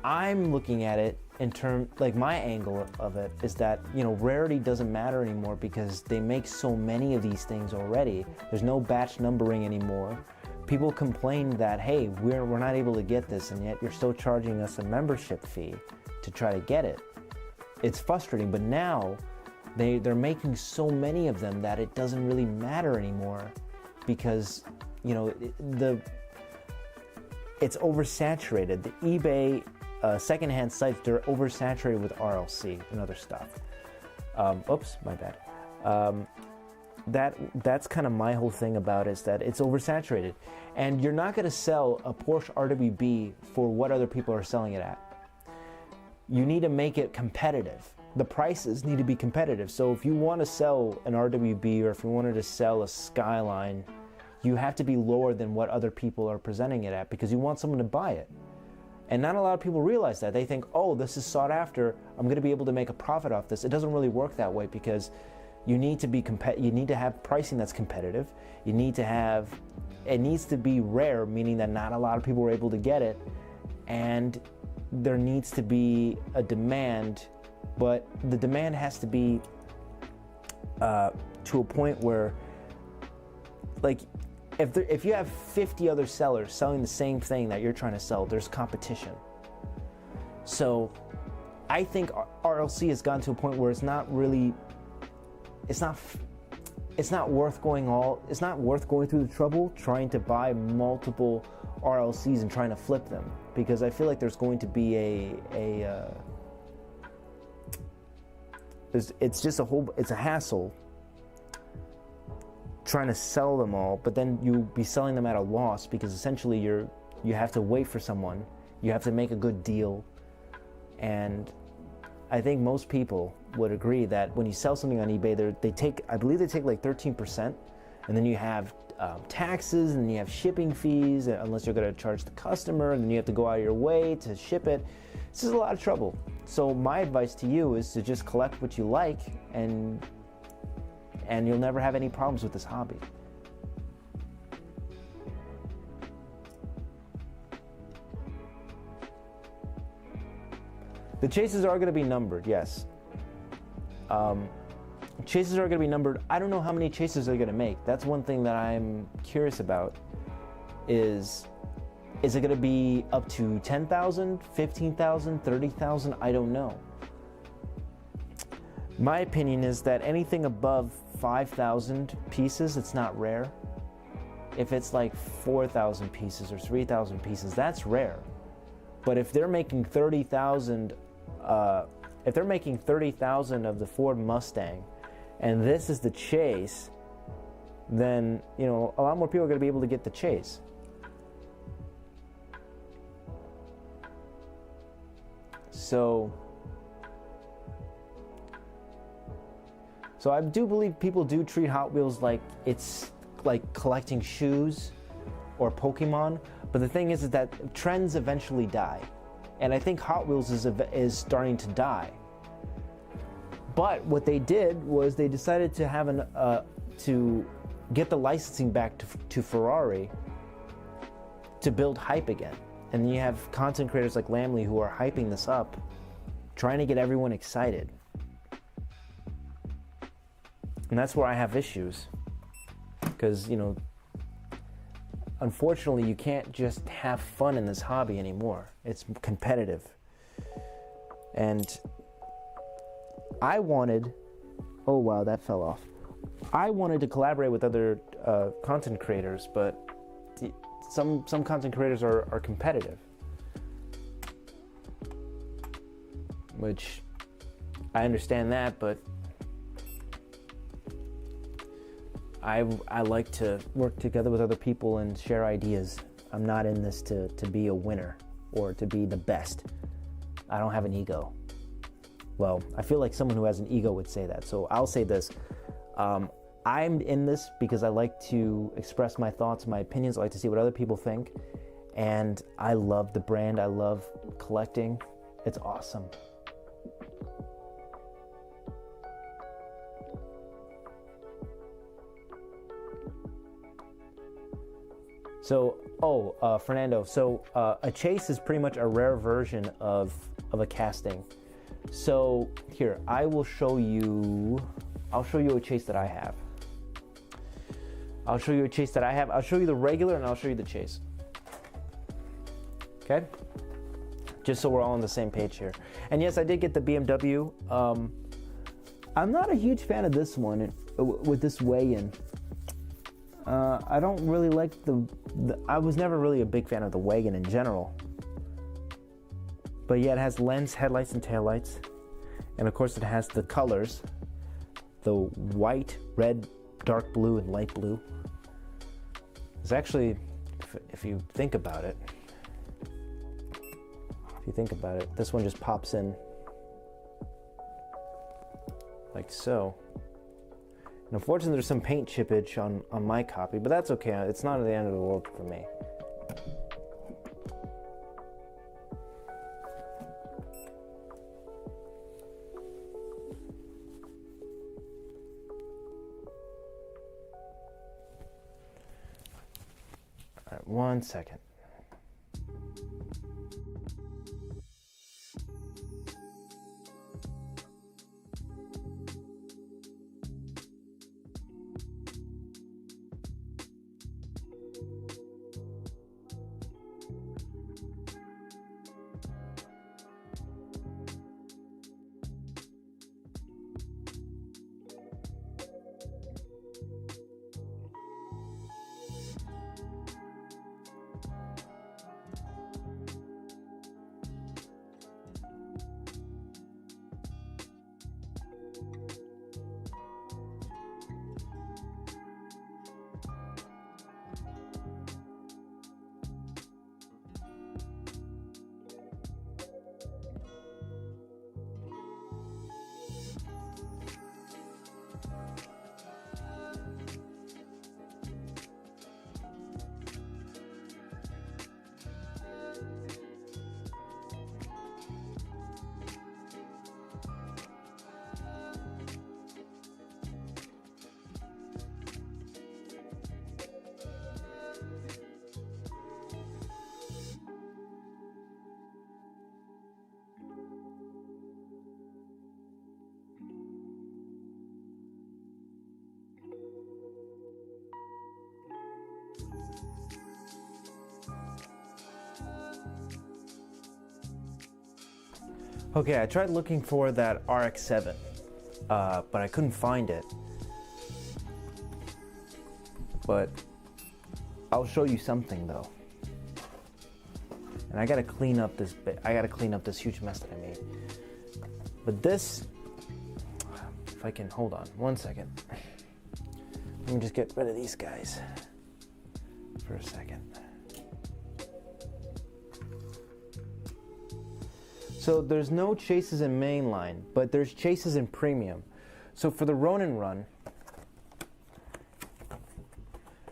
I'm looking at it in terms, like my angle of it is that, you know, rarity doesn't matter anymore because they make so many of these things already. There's no batch numbering anymore. People complain that, hey, we're not able to get this, and yet you're still charging us a membership fee to try to get it. It's frustrating, but now they're making so many of them that it doesn't really matter anymore, because, you know, it's oversaturated. The eBay secondhand sites, they're oversaturated with RLC and other stuff. Oops, my bad. That's kind of my whole thing about it, is that it's oversaturated, and you're not going to sell a Porsche RWB for what other people are selling it at. You need to make it competitive. The prices need to be competitive. So if you want to sell an RWB, or if you wanted to sell a Skyline, you have to be lower than what other people are presenting it at, because you want someone to buy it. And not a lot of people realize that. They think, oh, this is sought after, I'm going to be able to make a profit off this. It doesn't really work that way, because you need to be you need to have pricing that's competitive. You need to have, it needs to be rare, meaning that not a lot of people are able to get it, and there needs to be a demand, but the demand has to be to a point where, like, if you have 50 other sellers selling the same thing that you're trying to sell, there's competition. So I think RLC has gotten to a point where it's not really, it's not worth going through the trouble trying to buy multiple RLCs and trying to flip them, because I feel like there's going to be it's a hassle trying to sell them all, but then you'll be selling them at a loss, because essentially you have to wait for someone, you have to make a good deal. And I think most people would agree that when you sell something on eBay, I believe they take like 13%, and then you have taxes, and then you have shipping fees, unless you're going to charge the customer, and then you have to go out of your way to ship it. This is a lot of trouble. So my advice to you is to just collect what you like, and you'll never have any problems with this hobby. The chases are going to be numbered, yes. Chases are going to be numbered. I don't know how many chases they're going to make. That's one thing that I'm curious about. Is it going to be up to 10,000, 15,000, 30,000? I don't know. My opinion is that anything above 5,000 pieces, it's not rare. If it's like 4,000 pieces or 3,000 pieces, that's rare. But if they're making 30,000, if they're making 30,000 of the Ford Mustang, and this is the chase, then, you know, a lot more people are going to be able to get the chase. So I do believe people do treat Hot Wheels like it's like collecting shoes or Pokemon, but the thing is that trends eventually die, and I think Hot Wheels is starting to die. But what they did was they decided to have to get the licensing back to Ferrari to build hype again, and then you have content creators like Lamley who are hyping this up, trying to get everyone excited. And that's where I have issues, because, you know, unfortunately, you can't just have fun in this hobby anymore. It's competitive. And I wanted, oh wow, that fell off. I wanted to collaborate with other content creators, but some content creators are competitive, which I understand that, but I like to work together with other people and share ideas. I'm not in this to be a winner or to be the best. I don't have an ego. Well, I feel like someone who has an ego would say that. So I'll say this. I'm in this because I like to express my thoughts, my opinions. I like to see what other people think. And I love the brand. I love collecting. It's awesome. So, Fernando, so a chase is pretty much a rare version of a casting. So here, I'll show you a chase that I have. I'll show you the regular and I'll show you the chase. Okay? Just so we're all on the same page here. And yes, I did get the BMW. I'm not a huge fan of this one with this weigh-in. I don't really like I was never really a big fan of the wagon in general. But yeah, it has lens, headlights, and taillights. And of course it has the colors. The white, red, dark blue, and light blue. It's actually, if you think about it, this one just pops in like so. And unfortunately, there's some paint chippage on my copy, but that's okay. It's not the end of the world for me. All right, 1 second. Okay, I tried looking for that RX-7, but I couldn't find it. But I'll show you something though. And I gotta clean up this bit. I gotta clean up this huge mess that I made. But this, if I can, hold on 1 second. Let me just get rid of these guys for a second. So there's no chases in mainline, but there's chases in premium. So for the Ronin run,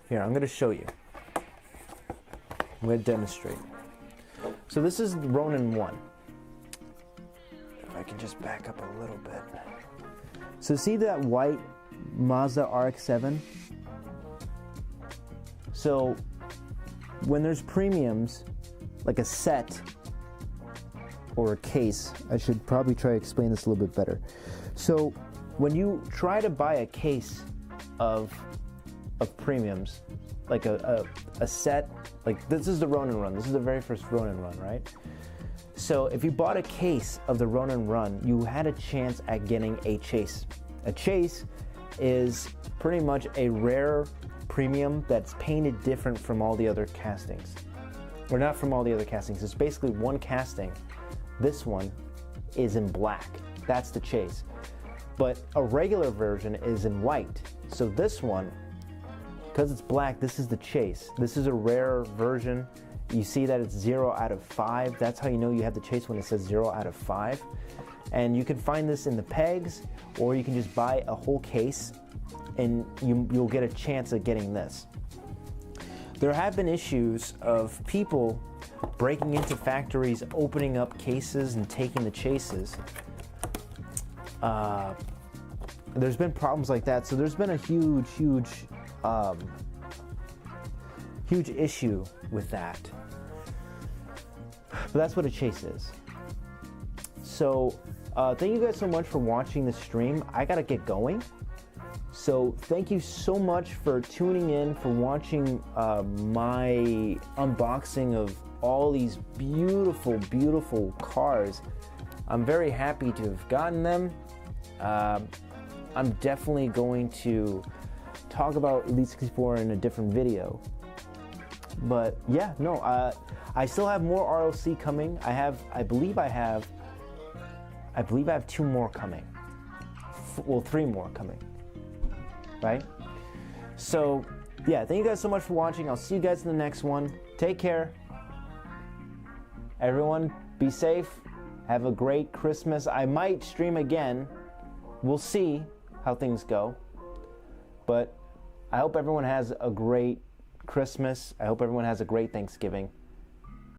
here, I'm gonna show you. I'm gonna demonstrate. So this is Ronin 1. If I can just back up a little bit. So see that white Mazda RX-7? So when there's premiums, like a set, or a case, I should probably try to explain this a little bit better. So when you try to buy a case of premiums, like a set, like this is the Ronin run, this is the very first Ronin run, right? So if you bought a case of the Ronin run, you had a chance at getting a chase. A chase is pretty much a rare premium that's painted different from all the other castings. Or not from all the other castings, it's basically one casting. This one is in black. That's the chase. But a regular version is in white. So this one, because it's black, this is the chase. This is a rare version. You see that it's 0 out of 5. That's how you know you have the chase, when it says 0 out of 5. And you can find this in the pegs, or you can just buy a whole case and you'll get a chance at getting this. There have been issues of people breaking into factories, opening up cases and taking the chases. There's been problems like that, so there's been a huge issue with that. But that's what a chase is. So thank you guys so much for watching the stream. I gotta get going. So thank you so much for tuning in, for watching my unboxing of all these beautiful cars. I'm very happy to have gotten them. I'm definitely going to talk about Elite 64 in a different video. But yeah, no, I still have more RLC coming. I believe I have 2 more coming. Well, 3 more coming. Right? So, yeah, thank you guys so much for watching. I'll see you guys in the next one. Take care. Everyone, be safe. Have a great Christmas. I might stream again. We'll see how things go. But I hope everyone has a great Christmas. I hope everyone has a great Thanksgiving.